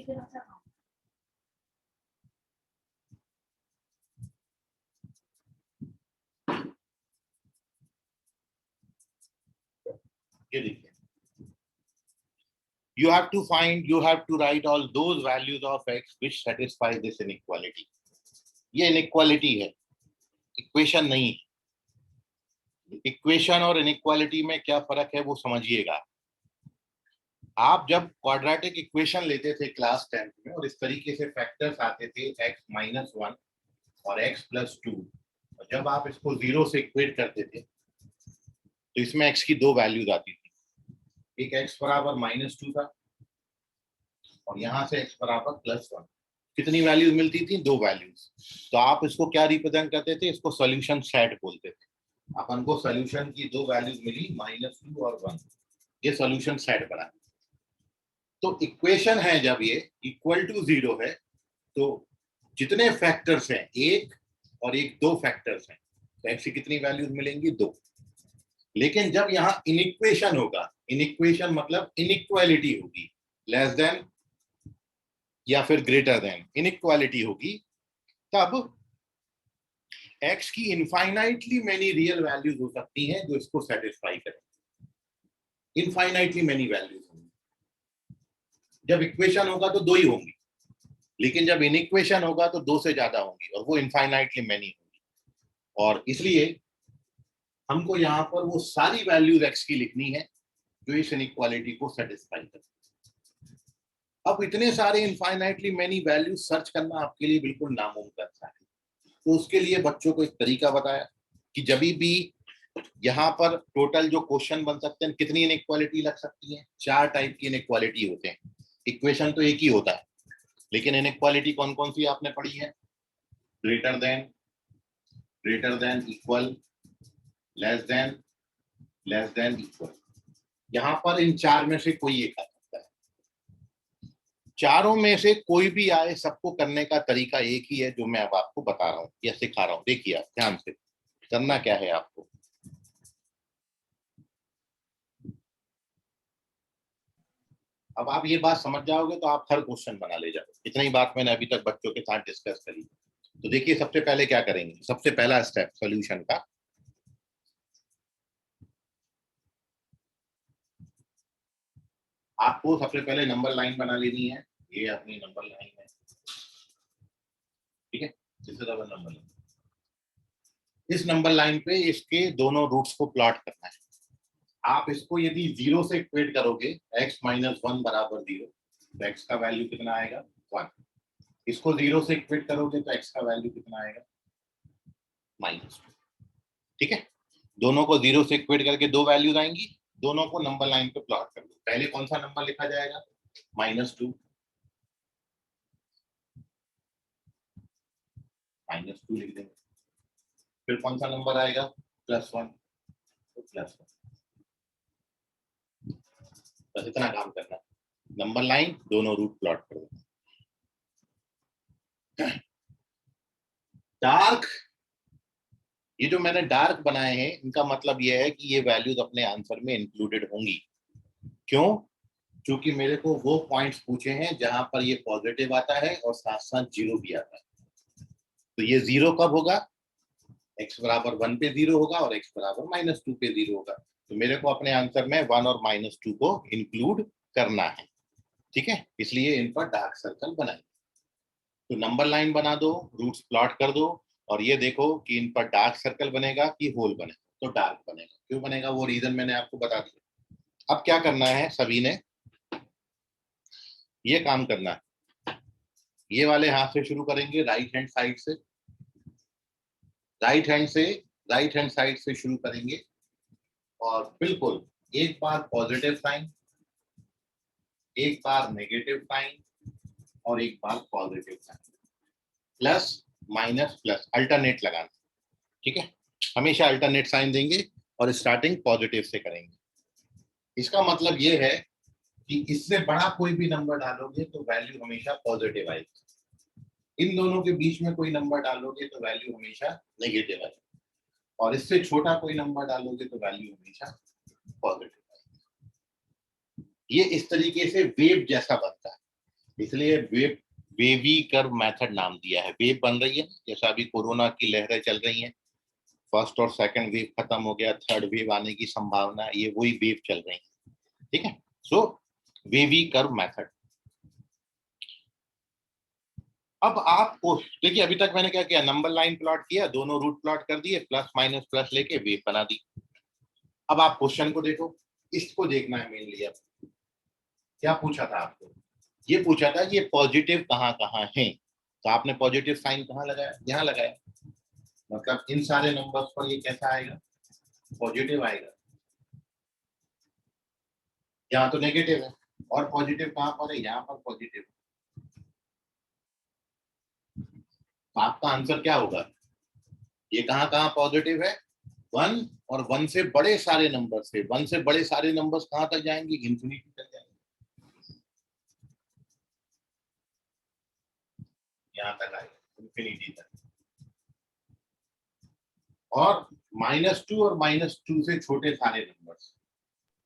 ये देखिए, you have to write all those values of x which satisfy this inequality. ये inequality है, इक्वेशन नहीं है। इक्वेशन और इनइक्वालिटी में क्या फर्क है वो समझिएगा। आप जब क्वाड्रेटिक इक्वेशन लेते थे क्लास 10 में और इस तरीके से फैक्टर्स आते थे x-1 और x+2, और जब आप इसको 0 से इक्वेट करते थे तो इसमें x की दो वैल्यूज आती थी, एक x बराबर -2 था और यहां से x बराबर +1। कितनी वैल्यूज मिलती थी? दो वैल्यूज। तो आप इसको क्या रिप्रेजेंट करते थे? इसको सॉल्यूशन सेट बोलते थे। अपन को सॉल्यूशन की दो वैल्यूज मिली -2 और 1, ये सॉल्यूशन सेट बना। तो इक्वेशन है जब ये इक्वल टू 0 है तो जितने फैक्टर्स हैं, एक और एक दो फैक्टर्स हैं, तो x की कितनी वैल्यूज मिलेंगी? दो। लेकिन जब यहाँ इनइक्वेशन होगा, इनइक्वेशन मतलब इनइक्वालिटी होगी, लेस देन या फिर ग्रेटर देन इनइक्वालिटी होगी, तब x की इनफाइनाइटली मेनी रियल वैल्यूज हो सकती हैं जो इसको सेटिस्फाई करें। इनफाइनाइटली मेनी वैल्यूज होंगी। जब इक्वेशन होगा तो दो ही होंगी, लेकिन जब इनइक्वेशन होगा तो दो से ज्यादा होंगी और वो इनफाइनाइटली मेनी होंगी। और इसलिए हमको यहाँ पर वो सारी वैल्यूज x की लिखनी है जो इस इनइक्वालिटी को सेटिस्फाई करे। अब इतने सारे इनफाइनाइटली मेनी वैल्यूज सर्च करना आपके लिए बिल्कुल नामुमकिन है। तो उसके लिए बच्चों को एक तरीका बताया कि जब भी यहाँ पर टोटल जो क्वेश्चन बन सकते हैं, कितनी इनइक्वालिटी लग सकती है? 4 टाइप की इनइक्वालिटी होते हैं। इक्वेशन तो एक ही होता है, लेकिन इनइक्वालिटी कौन कौन सी आपने पढ़ी है? Greater than, equal, less than equal. यहाँ पर इन 4 में से कोई एक आ सकता है। चारों में से कोई भी आए, सबको करने का तरीका एक ही है जो मैं अब आपको बता रहा हूँ या सिखा रहा हूँ। देखिए आप ध्यान से, करना क्या है आपको। अब आप ये बात समझ जाओगे तो आप हर क्वेश्चन बना ले जाओगे। इतना ही बात मैंने अभी तक बच्चों के साथ डिस्कस करी। तो देखिए सबसे पहले क्या करेंगे, सबसे पहला स्टेप सॉल्यूशन का, आपको सबसे पहले नंबर लाइन बना लेनी है। ये अपनी नंबर लाइन है, ठीक है, इससे डबल नंबर लाइन। इस नंबर लाइन पे इसके दोनों रूट्स को प्लॉट करना है। आप इसको यदि 0 से इक्वेट करोगे, x-1 बराबर 0, तो x का वैल्यू कितना आएगा? 1। इसको 0 से इक्वेट करोगे तो x का वैल्यू कितना आएगा? -2। ठीक है, दोनों को 0 से इक्वेट करके दो वैल्यूज आएंगी, दोनों को नंबर लाइन पे प्लॉट कर दो। पहले कौन सा नंबर लिखा जाएगा? -2 लिख देंगे। फिर कौन सा नंबर आएगा? +1, तो +1। बस इतना काम करना, नंबर लाइन, दोनों रूट प्लॉट कर दो। डार्क, ये जो मैंने डार्क बनाए हैं इनका मतलब ये है कि ये वैल्यूज अपने आंसर में इंक्लूडेड होंगी। क्यों? क्योंकि मेरे को वो पॉइंट्स पूछे हैं जहां पर ये पॉजिटिव आता है और साथ साथ 0 भी आता है। तो ये 0 कब होगा? x बराबर 1 पे 0 होगा और x बराबर -2 पे 0 होगा। तो मेरे को अपने आंसर में 1 और -2 को इंक्लूड करना है। ठीक है, इसलिए इन पर डार्क सर्कल बनाएंगे। तो नंबर लाइन बना दो, रूट्स प्लॉट कर दो, और ये देखो कि इन पर डार्क सर्कल बनेगा कि होल बनेगा। तो डार्क बनेगा। क्यों बनेगा वो रीजन मैंने आपको बता दिया। अब क्या करना है सभी ने, ये काम करना है। ये वाले हाथ से शुरू करेंगे, राइट हैंड साइड से, राइट हैंड साइड से शुरू करेंगे और बिल्कुल एक बार पॉजिटिव साइन, एक बार नेगेटिव साइन और एक बार positive sign, plus minus plus, alternate लगाना। ठीक है, हमेशा अल्टरनेट साइन देंगे और स्टार्टिंग पॉजिटिव से करेंगे। इसका मतलब ये है कि इससे बड़ा कोई भी नंबर डालोगे तो वैल्यू हमेशा पॉजिटिव आएगी, इन दोनों के बीच में कोई नंबर डालोगे तो वैल्यू हमेशा नेगेटिव आएगी, और इससे छोटा कोई नंबर डालोगे तो वैल्यू हमेशा पॉजिटिव आएगी। ये इस तरीके से वेव जैसा बनता है। इसलिए वेव वेवी कर्व मेथड नाम दिया है। वेव बन रही है, जैसा अभी कोरोना की लहरें चल रही हैं, फर्स्ट और सेकंड वेव खत्म हो गया, थर्ड वेव आने की संभावना, ये वही वेव चल रही है। ठीक है, सो वेवी कर्व मेथड। अब आपको देखिए, अभी तक मैंने क्या किया, नंबर लाइन प्लॉट किया, दोनों रूट प्लॉट कर दिए, प्लस माइनस प्लस लेके वेव बना दी। अब आप क्वेश्चन को देखो, इसको देखना है मेनली। अब क्या पूछा था आपको, ये पूछा था ये पॉजिटिव कहाँ कहाँ है, तो आपने पॉजिटिव साइन कहाँ लगाया, यहाँ लगाया, मतलब इन सारे नंबर्स पर ये कैसा आएगा, पॉजिटिव आएगा। यहाँ तो नेगेटिव है, और पॉजिटिव कहाँ पर है, यहाँ पर पॉजिटिव। तो आपका आंसर क्या होगा, ये कहाँ कहाँ पॉजिटिव है, 1 और 1 से बड़े सारे नंबर से, 1 से बड़े सारे नंबर्स कहाँ तक जाएंगे, इंफिनिटी तक जाएंगे, यहाँ तक आएगा इंफिनिटी तक। और -2 और -2 से छोटे सारे नंबर्स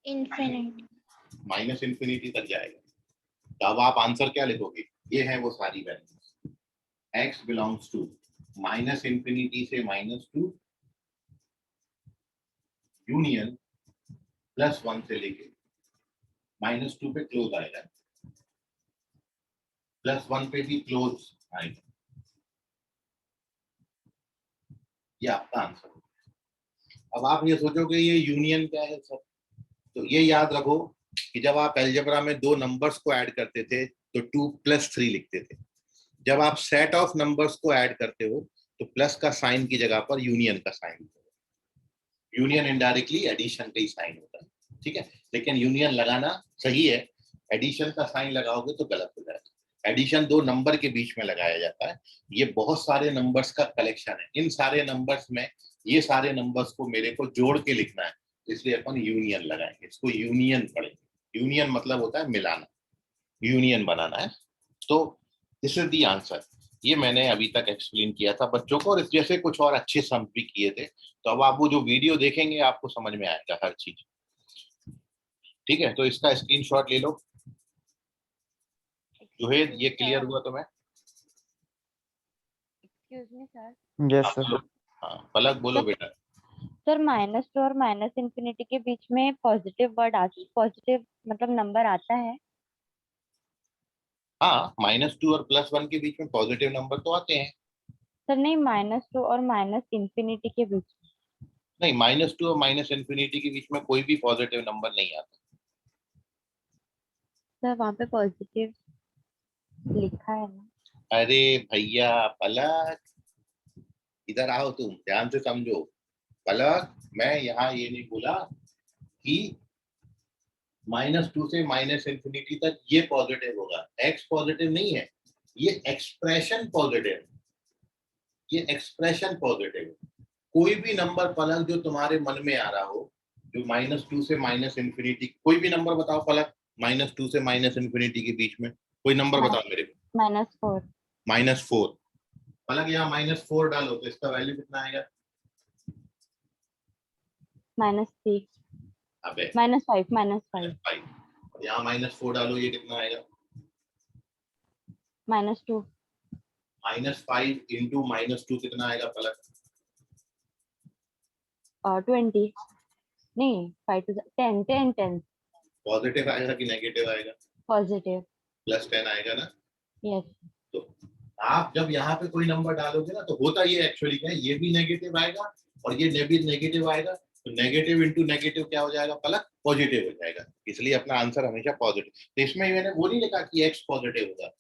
इन्फिनिटी। माइनस इंफिनिटी तक जाएगा। तो अब आप आंसर क्या लिखोगे, ये है वो सारी values, x belongs to minus infinity से -2 यूनियन +1 से लेके -2 पे क्लोज आएगा, +1 पे भी क्लोज आएगा। ये आपका आंसर होगा। अब आप ये सोचोगे ये यूनियन क्या है सर, तो ये याद रखो कि जब आप अलजेब्रा में दो नंबर्स को ऐड करते थे तो 2+3 लिखते थे। जब आप सेट ऑफ नंबर्स को ऐड करते हो तो प्लस का साइन की जगह पर यूनियन का साइन होता है। यूनियन इनडायरेक्टली एडिशन का ही साइन होता है, ठीक है, लेकिन यूनियन लगाना सही है, एडिशन का साइन लगाओगे तो गलत हो जाएगा। एडिशन दो नंबर के बीच में लगाया जाता है, ये बहुत सारे नंबर्स का कलेक्शन है, इन सारे नंबर्स में ये सारे नंबर्स को मेरे को जोड़ के लिखना है, इसलिए अपन यूनियन लगाएंगे, इसको यूनियन पढ़ेंगे। यूनियन मतलब होता है मिलाना, यूनियन बनाना है। तो दिस इज द आंसर। ये मैंने अभी तक एक्सप्लेन किया था बच्चों को, और इस जैसे कुछ और अच्छे सम भी किए थे, तो अब आप वो जो वीडियो देखेंगे आपको समझ में आएगा हर चीज। ठीक है, तो इसका स्क्रीनशॉट ले लो। जुहेद, ये क्लियर हुआ तुम्हें? Excuse me sir. यस आप सर। बोलो। हाँ पलक बोलो बेटा। सर -2 और माइनस इंफिनिटी के बीच में पॉजिटिव पॉजिटिव मतलब नंबर आता है। हाँ, -2 और +1 के बीच में पॉजिटिव नंबर तो आते हैं। सर नहीं, -2 और माइनस इंफिनिटी के बीच में। नहीं, -2 और माइनस इंफिनिटी के बीच में कोई भी पॉजिटिव नंबर नहीं आता। सर वहाँ पे पॉजिटिव लिखा है ना। अरे भैया पलक, इधर आओ, तुम ध्यान से समझो। पलक, मैं यहाँ ये नहीं बोला कि -2 से माइनस इंफिनिटी तक ये पॉजिटिव होगा, एक्स पॉजिटिव नहीं है, ये एक्सप्रेशन पॉजिटिव, ये एक्सप्रेशन पॉजिटिव। कोई भी नंबर पलक जो तुम्हारे मन में आ रहा हो, जो -2 से माइनस इंफिनिटी, कोई भी नंबर बताओ पलक, -2 से माइनस इंफिनिटी के बीच में कोई नंबर बताओ मेरे को। -4। -4। पलक यहाँ -4 डालो तो इसका वैल्यू कितना आएगा? -3। अबे -5। -5। और यहाँ -4 डालो, ये कितना आएगा? -2। -5 इंटू -2 कितना आएगा पलक? और 20। नहीं, 5 to 10। पॉजिटिव आएगा कि नेगेटिव आएगा? पॉजिटिव। +10 आएगा ना। यस। तो आप जब यहाँ पे कोई नंबर डालोगे ना, तो होता ये एक्चुअली क्या है, ये भी नेगेटिव आएगा और ये भी नेगेटिव आएगा, तो नेगेटिव इंटू नेगेटिव क्या हो जाएगा पलक? पॉजिटिव हो जाएगा। इसलिए अपना आंसर हमेशा पॉजिटिव। तो इसमें मैंने वो नहीं लिखा कि एक्स पॉजिटिव होगा,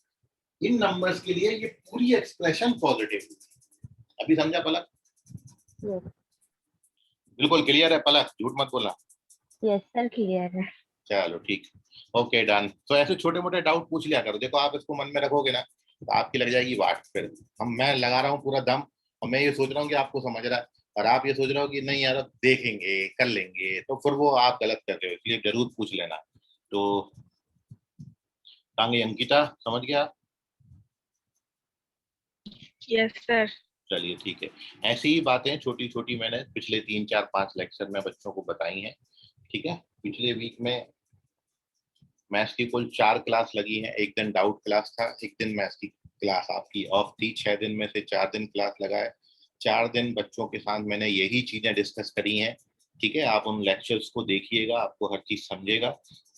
इन नंबर्स के लिए ये पूरी एक्सप्रेशन पॉजिटिव होगी। अभी समझा पलक? यस। बिल्कुल क्लियर है पलक, झूठ मत बोलना। यस सर, क्लियर है। चलो ठीक, ओके डन। तो ऐसे छोटे मोटे डाउट पूछ लिया करो, देखो आप इसको मन में रखोगे ना तो आपकी लग जाएगी वाट। फिर मैं लगा रहा हूँ पूरा दम, और मैं ये सोच रहा हूँ कि आपको समझ रहा है, और आप ये सोच रहे हो कि नहीं यार अब देखेंगे कर लेंगे, तो फिर वो आप गलत कर रहे हो, इसलिए जरूर पूछ लेना। तो टांगे अंकिता समझ गया? Yes sir. चलिए ठीक है, ऐसी ही बातें छोटी छोटी मैंने पिछले 3 4 5 लेक्चर में बच्चों को बताई हैं। ठीक है, पिछले वीक में मैथ्स की कुल 4 क्लास लगी हैं। एक दिन डाउट क्लास था, एक दिन मैथ्स की क्लास आपकी ऑफ थी। 6 दिन में से 4 दिन क्लास लगा है। 4 दिन बच्चों के साथ मैंने यही चीजें डिस्कस करी हैं। ठीक है, आप उन लेक्चर्स को देखिएगा, आपको हर चीज समझेगा।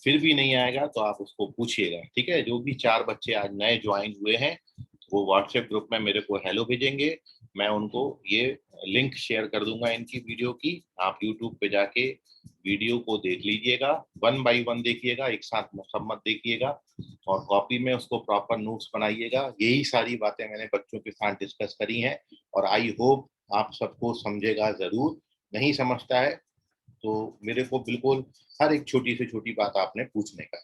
फिर भी नहीं आएगा तो आप उसको पूछिएगा। ठीक है, जो भी 4 बच्चे आज नए ज्वाइन हुए हैं वो व्हाट्सएप ग्रुप में मेरे को हेलो भेजेंगे। मैं उनको ये लिंक शेयर कर दूंगा इनकी वीडियो की। आप यूट्यूब पे जाके वीडियो को देख लीजिएगा, 1 बाय 1 देखिएगा, एक साथ सब मत देखिएगा। और कॉपी में उसको प्रॉपर नोट्स बनाइएगा। यही सारी बातें मैंने बच्चों के साथ डिस्कस करी हैं और आई होप आप सबको समझेगा जरूर। नहीं समझता है तो मेरे को बिल्कुल हर एक छोटी से छोटी बात आपने पूछने का।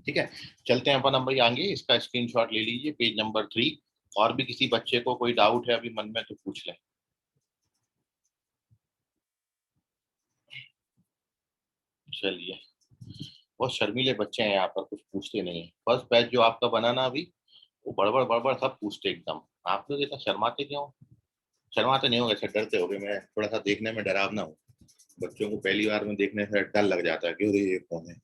ठीक है, चलते हैं अपन नंबर आगे। इसका स्क्रीनशॉट ले लीजिए, पेज नंबर 3। और भी किसी बच्चे को कोई डाउट है अभी मन में तो पूछ लें। चलिए, बहुत शर्मीले बच्चे हैं यहाँ पर, कुछ पूछते नहीं है। फर्स्ट बैच जो आपका बना ना अभी, वो बड़बड़ बड़बड़ सब पूछते एकदम। आप लोग इतना शर्माते क्यों? शर्माते नहीं होगे, डरते होगे। मैं थोड़ा सा देखने में डरावना हूँ। बच्चों को पहली बार में देखने से डर लग जाता है, क्यों ये कौन है,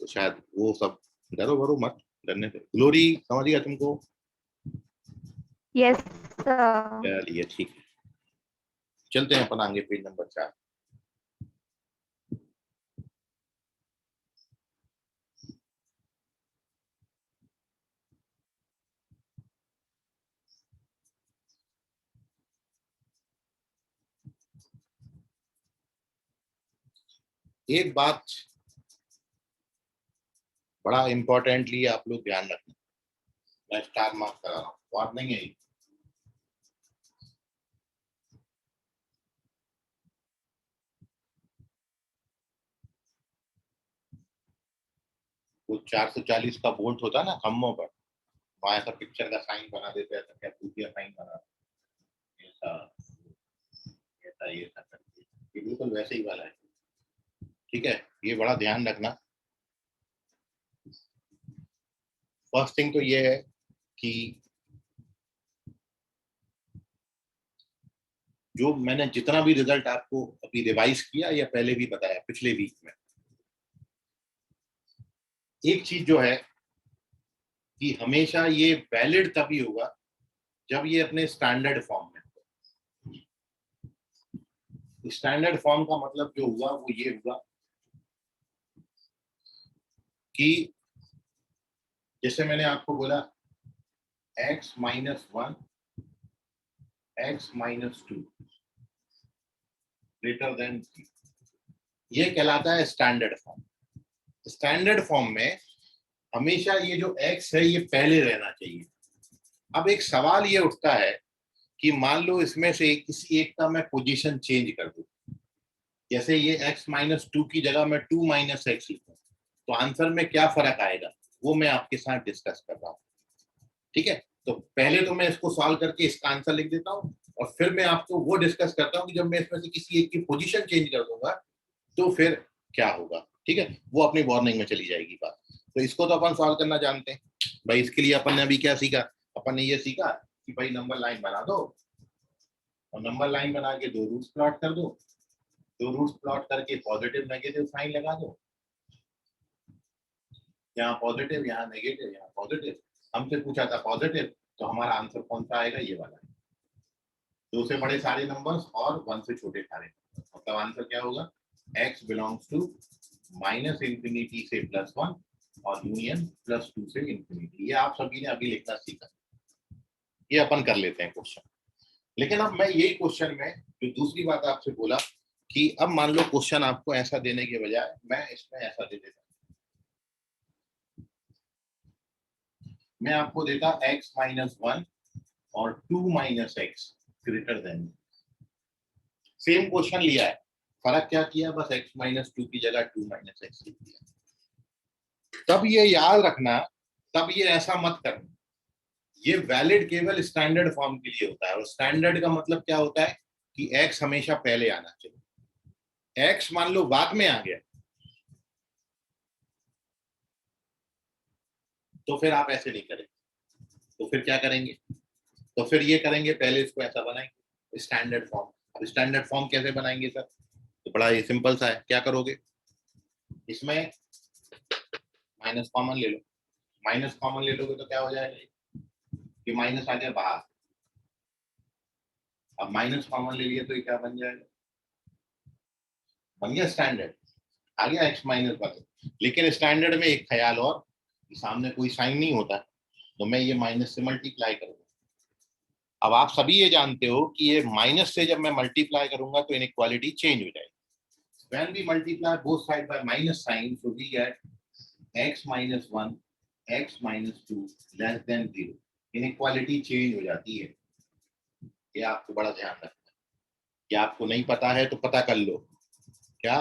तो शायद वो सब। डरो भरो मत, डरने से। ग्लोरी, समझ गया तुमको? Yes sir. चलिए ठीक है, चलते हैं अपन आगे, पेज नंबर 4। एक बात बड़ा इंपॉर्टेंटली आप लोग ध्यान रखना। मैं स्टार मार्क करा रहा हूँ, बात नहीं है। वो 440 का बोल्ट होता है ना खम्भों पर, वहां ऐसा पिक्चर का साइन बना देते हैं, क्या पूछिए साइन बना, ऐसा ऐसा ये ऐसा करके, ये बिल्कुल वैसे ही वाला है। ठीक है, ये बड़ा ध्यान रखना। फर्स्ट थिंग तो ये है कि जो मैंने जितना भी रिजल्ट आपको अभी रिवाइज किया या पहले भी बताया पिछले वीक में, एक चीज जो है कि हमेशा ये वैलिड तभी होगा जब ये अपने स्टैंडर्ड फॉर्म में। स्टैंडर्ड फॉर्म का मतलब जो हुआ वो ये हुआ कि जैसे मैंने आपको बोला x - 1 x - 2 ग्रेटर देन 3, ये कहलाता है स्टैंडर्ड फॉर्म। स्टैंडर्ड फॉर्म में हमेशा ये जो x है ये पहले रहना चाहिए। अब एक सवाल ये उठता है कि मान लो इसमें से किसी एक का मैं पोजीशन चेंज कर दूं, जैसे ये x - 2 की जगह मैं 2 - x लिखूं, तो आंसर में क्या फर्क आएगा वो मैं आपके साथ डिस्कस कर रहा हूँ। ठीक है, तो पहले तो मैं इसको सॉल्व करके इसका आंसर लिख देता हूँ और फिर मैं आपको वो डिस्कस करता हूँ कि जब मैं इसमें से किसी एक की पोजीशन चेंज कर दूंगा तो फिर क्या होगा। ठीक है, वो अपनी वार्निंग में चली जाएगी बात। तो इसको तो अपन सॉल्व करना जानते हैं भाई। इसके लिए अपन ने अभी क्या सीखा? अपन ने ये सीखा कि भाई नंबर लाइन बना दो और नंबर लाइन बना के 2 रूट्स प्लॉट कर दो। 2 रूट्स प्लॉट करके पॉजिटिव नेगेटिव साइन लगा दो, यहाँ पॉजिटिव यहाँ नेगेटिव यहाँ पॉजिटिव। हमसे पूछा था पॉजिटिव, तो हमारा आंसर कौन सा आएगा? ये वाला है। 2 से बड़े सारे नंबर्स और 1 से छोटे सारे नंबर्स, मतलब आंसर क्या होगा? x बिलोंग्स टू -इंफिनिटी से +1 और यूनियन +2 से इंफिनिटी। ये आप सभी ने अभी लिखना सीखा, ये अपन कर लेते हैं क्वेश्चन। लेकिन अब मैं यही क्वेश्चन में जो दूसरी बात आपसे बोला कि अब मान लो क्वेश्चन आपको ऐसा देने के बजाय मैं इसमें ऐसा दे देता, मैं आपको देता x - 1 और 2 - x greater than. Same question लिया है, फर्क क्या किया? बस x - 2 की जगह 2 - x लिख दिया। तब ये याद रखना, तब ये ऐसा मत करना, ये वैलिड केवल स्टैंडर्ड फॉर्म के लिए होता है। और स्टैंडर्ड का मतलब क्या होता है कि x हमेशा पहले आना चाहिए। x मान लो बाद में आ गया तो फिर आप ऐसे नहीं करेंगे, तो फिर क्या करेंगे? तो फिर ये करेंगे, पहले इसको ऐसा बनाएंगे स्टैंडर्ड फॉर्म। अब स्टैंडर्ड फॉर्म कैसे बनाएंगे सर? तो बड़ा ये सिंपल सा है। क्या करोगे? इसमें माइनस कॉमन ले लो, माइनस कॉमन ले लोगे तो क्या हो जाएगा, ये माइनस आ गया बाहर, अब माइनस कॉमन ले लिया तो ये क्या बन जाएगा, बन गया स्टैंडर्ड, आ गया x माइनस वन। लेकिन स्टैंडर्ड में एक ख्याल और, कि सामने कोई साइन नहीं होता तो मैं ये माइनस से मल्टीप्लाई करूंगा। अब आप सभी ये जानते हो कि ये माइनस से जब मैं मल्टीप्लाई करूंगा तो इनइक्वालिटी चेंज हो जाएगी। When we multiply both sides by minus sign, so we get x minus 1, x minus 2 less than 0. Inequality change हो जाती है, ये आपको बड़ा ध्यान रखना है। क्या आपको नहीं पता है तो पता कर लो, क्या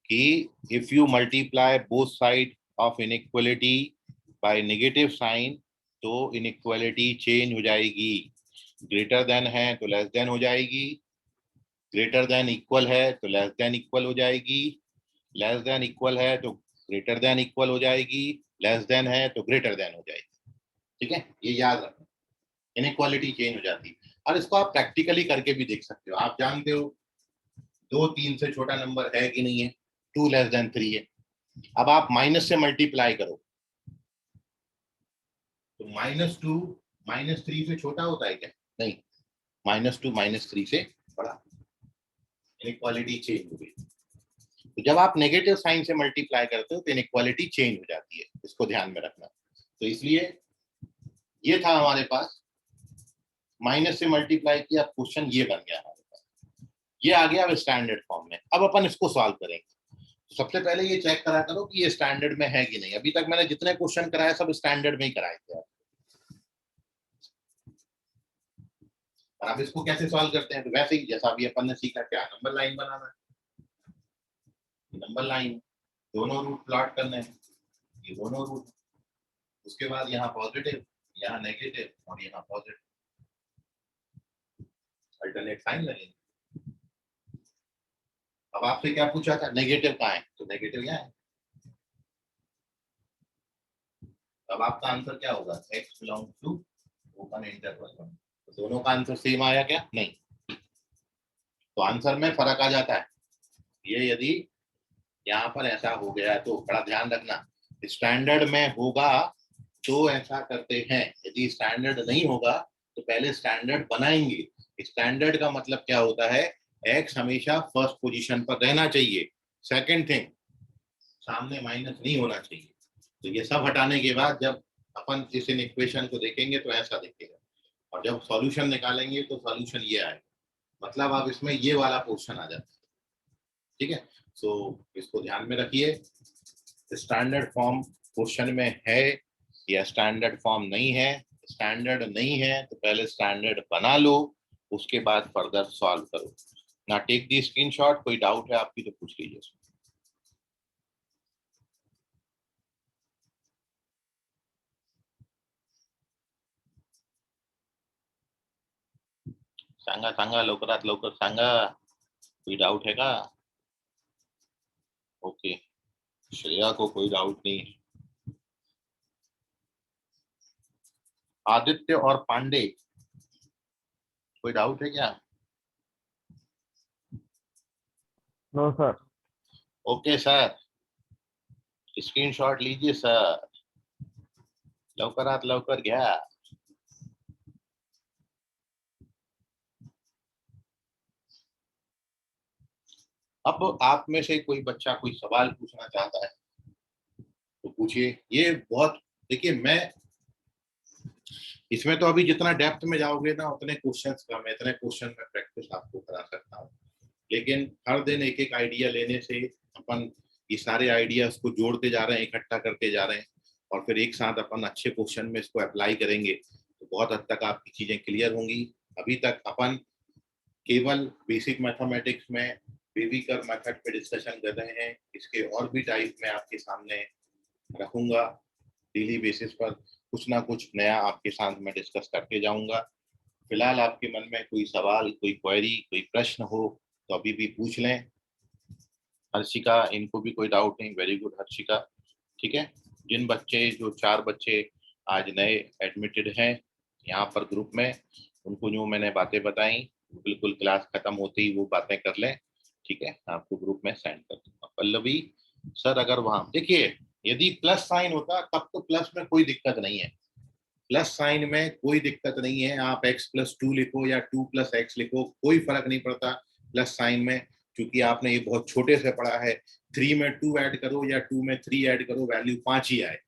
कि if you multiply both side of inequality by negative sign तो इनइक्वालिटी चेंज हो जाएगी। ग्रेटर देन है तो लेस देन हो जाएगी, ग्रेटर देन इक्वल है तो लेस देन इक्वल हो जाएगी, लेस देन इक्वल है तो ग्रेटर देन इक्वल हो जाएगी, लेस देन है तो ग्रेटर देन हो जाएगी। ठीक है, ये याद रखना, इनइक्वालिटी चेंज हो जाती है। और इसको आप प्रैक्टिकली करके भी देख सकते हो। आप जानते हो 2 3 से छोटा नंबर है कि नहीं है, 2 लेस देन 3 है। अब आप माइनस से मल्टीप्लाई करो तो -2 -3 से छोटा होता है क्या, नहीं, -2 -3 से बड़ा, इनइक्वालिटी चेंज हो गई। तो जब आप नेगेटिव साइन से मल्टीप्लाई करते हो तो इनइक्वालिटी चेंज हो जाती है, इसको ध्यान में रखना। तो इसलिए ये था हमारे पास, माइनस से मल्टीप्लाई किया, क्वेश्चन ये बन गया हमारे पास, ये आ गया अब स्टैंडर्ड फॉर्म में। अब अपन इसको सॉल्व करेंगे। तो सबसे पहले ये चेक करा करो कि ये स्टैंडर्ड में है कि नहीं। अभी तक मैंने जितने क्वेश्चन कराए सब स्टैंडर्ड में ही कराए थे। और अब इसको कैसे सॉल्व करते हैं, तो वैसे ही जैसा अभी अपन ने सीखा, क्या नंबर लाइन बनाना है, नंबर लाइन, दोनों रूट प्लॉट करने हैं, ये दोनों रूट, उसके बाद यहाँ पॉजिटिव, यहाँ नेगेटिव और यहाँ पॉजिटिव, अल्टरनेट साइन लगेंगे। अब आपसे क्या पूछा था, नेगेटिव कहाँ है, तो नेगेटिव यहाँ है। अब आपका आंसर क्या होगा, x belongs to open interval 1। तो दोनों का आंसर सेम आया क्या, नहीं, तो आंसर में फर्क आ जाता है। ये यदि यहाँ पर ऐसा हो गया तो बड़ा ध्यान रखना, स्टैंडर्ड में होगा तो ऐसा करते हैं, यदि स्टैंडर्ड नहीं होगा तो पहले स्टैंडर्ड बनाएंगे। स्टैंडर्ड का मतलब क्या होता है, x हमेशा फर्स्ट पोजीशन पर रहना चाहिए। सेकंड थिंग, सामने माइनस नहीं होना चाहिए। तो ये सब हटाने के बाद जब अपन इस इक्वेशन को देखेंगे तो ऐसा दिखेगा, और जब सॉल्यूशन निकालेंगे तो सॉल्यूशन ये आएगा, मतलब अब इसमें ये वाला पोर्शन आ जाता है। ठीक है, सो इसको ध्यान में रखिए, स्टैंडर्ड फॉर्म क्वेश्चन में है या स्टैंडर्ड फॉर्म नहीं है। स्टैंडर्ड नहीं है तो पहले स्टैंडर्ड बना लो, उसके बाद फर्दर सॉल्व करो। ना टेक दी स्क्रीनशॉट, कोई डाउट है आपकी तो पूछ लीजिए। सांगा सांगा, लवकरात लवकर सांगा, कोई डाउट है का? ओके, श्रेया को कोई डाउट नहीं है। आदित्य और पांडे, कोई डाउट है क्या? No sir. Okay sir, screenshot लीजिए सर, लवकरात लवकर घ्या। अब आप में से कोई बच्चा कोई सवाल पूछना चाहता है तो पूछिए। ये बहुत, देखिए मैं इसमें तो अभी जितना डेप्थ में जाओगे ना उतने क्वेश्चंस कम है, इतने क्वेश्चन में प्रैक्टिस आपको करा सकता हूँ। लेकिन हर दिन एक एक आइडिया लेने से अपन ये सारे आइडियाज को जोड़ते जा रहे हैं, इकट्ठा करते जा रहे हैं, और फिर एक साथ अपन अच्छे क्वेश्चन में इसको अप्लाई करेंगे तो बहुत हद तक आपकी चीजें क्लियर होंगी। अभी तक अपन केवल बेसिक मैथमेटिक्स में बेबी कर्व मेथड पे डिस्कशन कर रहे हैं। इसके और भी टाइप में आपके सामने रखूंगा, डेली बेसिस पर कुछ ना कुछ नया आपके साथ में डिस्कस करते जाऊंगा। फिलहाल आपके मन में कोई सवाल, कोई क्वेरी, कोई प्रश्न हो तो अभी भी पूछ लें। हर्षिका, इनको भी कोई डाउट नहीं, वेरी गुड हर्षिका। ठीक है, जिन बच्चे, जो 4 बच्चे आज नए एडमिटेड हैं यहाँ पर ग्रुप में, उनको जो मैंने बातें बताई बिल्कुल क्लास खत्म होते ही वो बातें कर लें। ठीक है, आपको ग्रुप में सेंड कर दूंगा। पल्लवी सर, अगर वहाँ देखिए यदि प्लस साइन होता तब तो प्लस में कोई दिक्कत नहीं है, प्लस साइन में कोई दिक्कत नहीं है, आप x+2 लिखो या 2+x लिखो, कोई फर्क नहीं पड़ता प्लस साइन में, क्योंकि आपने ये बहुत छोटे से पढ़ा है। 3 में 2 ऐड करो या 2 में 3 ऐड करो, वैल्यू 5 ही आए,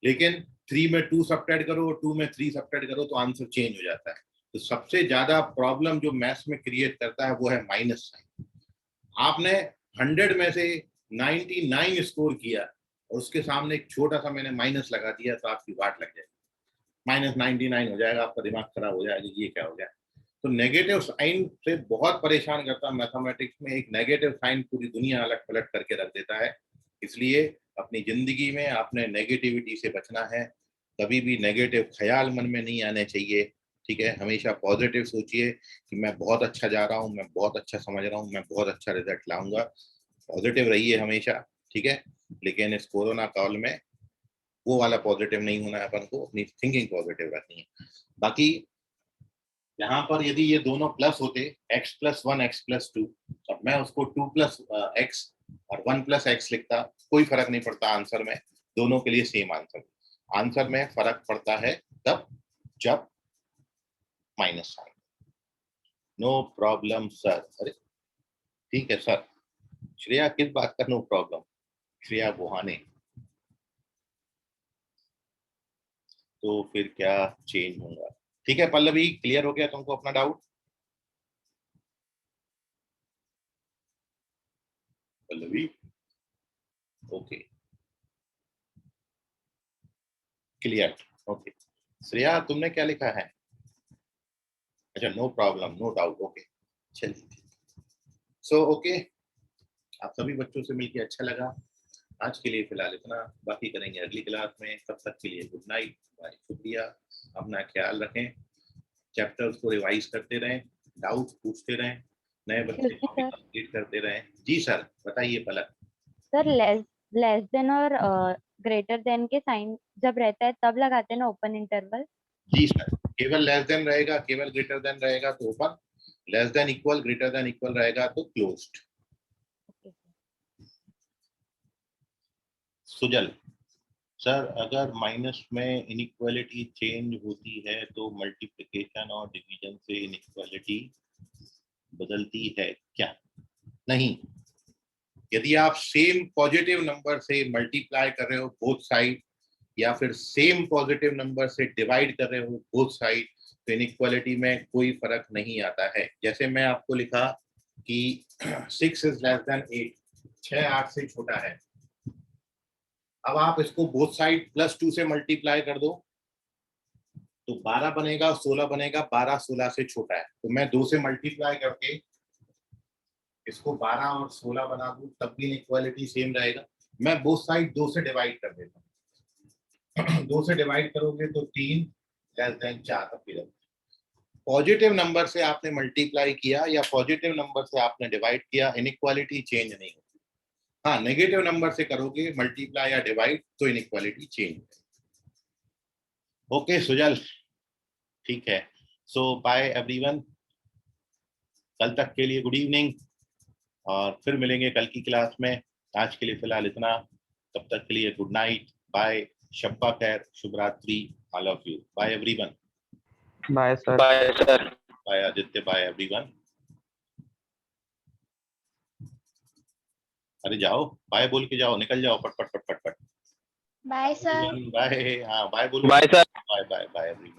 लेकिन 3 में 2 सब्ट्रैक्ट करो और 2 में 3 सब्ट्रैक्ट करो तो आंसर चेंज हो जाता है। तो सबसे ज्यादा प्रॉब्लम जो मैथ्स में क्रिएट करता है वो है माइनस साइन। आपने 100 में से 99 स्कोर किया और उसके सामने एक छोटा सा मैंने माइनस लगा दिया तो आपकी वाट लग जाएगी, -99 हो जाएगा, आपका दिमाग खराब हो जाएगा, ये क्या हो गया। तो नेगेटिव साइन से बहुत परेशान करता है मैथमेटिक्स में। एक नेगेटिव साइन पूरी दुनिया अलग पलट करके रख देता है। इसलिए अपनी जिंदगी में आपने नेगेटिविटी से बचना है, कभी भी नेगेटिव ख्याल मन में नहीं आने चाहिए, ठीक है। हमेशा पॉजिटिव सोचिए कि मैं बहुत अच्छा जा रहा हूँ, मैं बहुत अच्छा समझ रहा हूँ, मैं बहुत अच्छा रिजल्ट लाऊंगा। पॉजिटिव रहिए हमेशा, ठीक है। लेकिन इस कोरोना काल में वो वाला पॉजिटिव नहीं होना है, अपन को अपनी थिंकिंग पॉजिटिव रखनी है। बाकी यहाँ पर यदि ये दोनों प्लस होते, x+1 x+2, अब मैं उसको 2+x और 1+x लिखता, कोई फर्क नहीं पड़ता आंसर में, दोनों के लिए सेम आंसर। आंसर में फर्क पड़ता है तब जब minus sign. No problem sir. अरे ठीक है सर। श्रेया किस बात का नो प्रॉब्लम? श्रेया बुहाने। तो फिर क्या चेंज होगा? ठीक है पल्लवी, क्लियर हो गया तुमको अपना doubt? Pallavi okay, clear, okay. Shreya तुमने क्या लिखा है? अच्छा no problem, no doubt, okay चलिए। सो ओके, आप सभी बच्चों से मिलकर अच्छा लगा। आज के लिए फिलहाल इतना, बाकी करेंगे अगली क्लास में। तब तक के लिए गुड नाइट, बाय, शुक्रिया, अपना ख्याल रखें, चैप्टर्स को रिवाइज करते रहें, डाउट पूछते रहें, नए बच्चे को भी कंप्लीट करते रहें। जी सर बताइए पलक। सर लेस देन और ग्रेटर देन के साइन जब रहता है तब लगाते हैं ना ओपन इंटरवल? जी सर, केवल लेस देन रहेगा, केवल ग्रेटर देन रहेगा तो open, less than equal greater than equal रहेगा तो क्लोज्ड। सुजल सर, अगर माइनस में इनइक्वालिटी चेंज होती है तो मल्टीप्लिकेशन और डिवीजन से इनइक्वालिटी बदलती है क्या? नहीं, यदि आप सेम पॉजिटिव नंबर से मल्टीप्लाई कर रहे हो बोथ साइड, या फिर सेम पॉजिटिव नंबर से डिवाइड कर रहे हो बोथ साइड, तो इनइक्वालिटी में कोई फर्क नहीं आता है। जैसे मैं आपको लिखा कि 6 इज लेस देन 8, 6 8 से छोटा है। अब आप इसको बोथ साइड +2 से मल्टीप्लाई कर दो तो 12 बनेगा, 16 बनेगा, 12 16 से छोटा है। तो मैं 2 से मल्टीप्लाई करके इसको 12 और 16 बना दूं तब भी इनइक्वालिटी सेम रहेगा। मैं बोथ साइड 2 से डिवाइड कर देता हूँ 2 से डिवाइड करोगे तो 3 लेस देन 4 फिर पॉजिटिव नंबर से आपने मल्टीप्लाई किया या पॉजिटिव नंबर से आपने डिवाइड किया, इनइक्वालिटी चेंज नहीं होती। हाँ, नेगेटिव नंबर से करोगे मल्टीप्लाई या डिवाइड तो इनइक्वालिटी चेंज होगी। ओके सुजल, ठीक है। सो बाय एवरीवन, कल तक के लिए गुड इवनिंग, और फिर मिलेंगे कल की क्लास में। आज के लिए फिलहाल इतना, तब तक के लिए गुड नाइट, बाय, शब्बा खैर, शुभ रात्रि, I love you, bye everyone. Bye sir. Bye sir. Bye Aditya, bye everyone. अरे जाओ, बाय बोल के जाओ, निकल जाओ, पट पट पट पट पट। Bye sir. बाय, हाँ बाय बोलो। Bye sir. Bye bye bye everyone.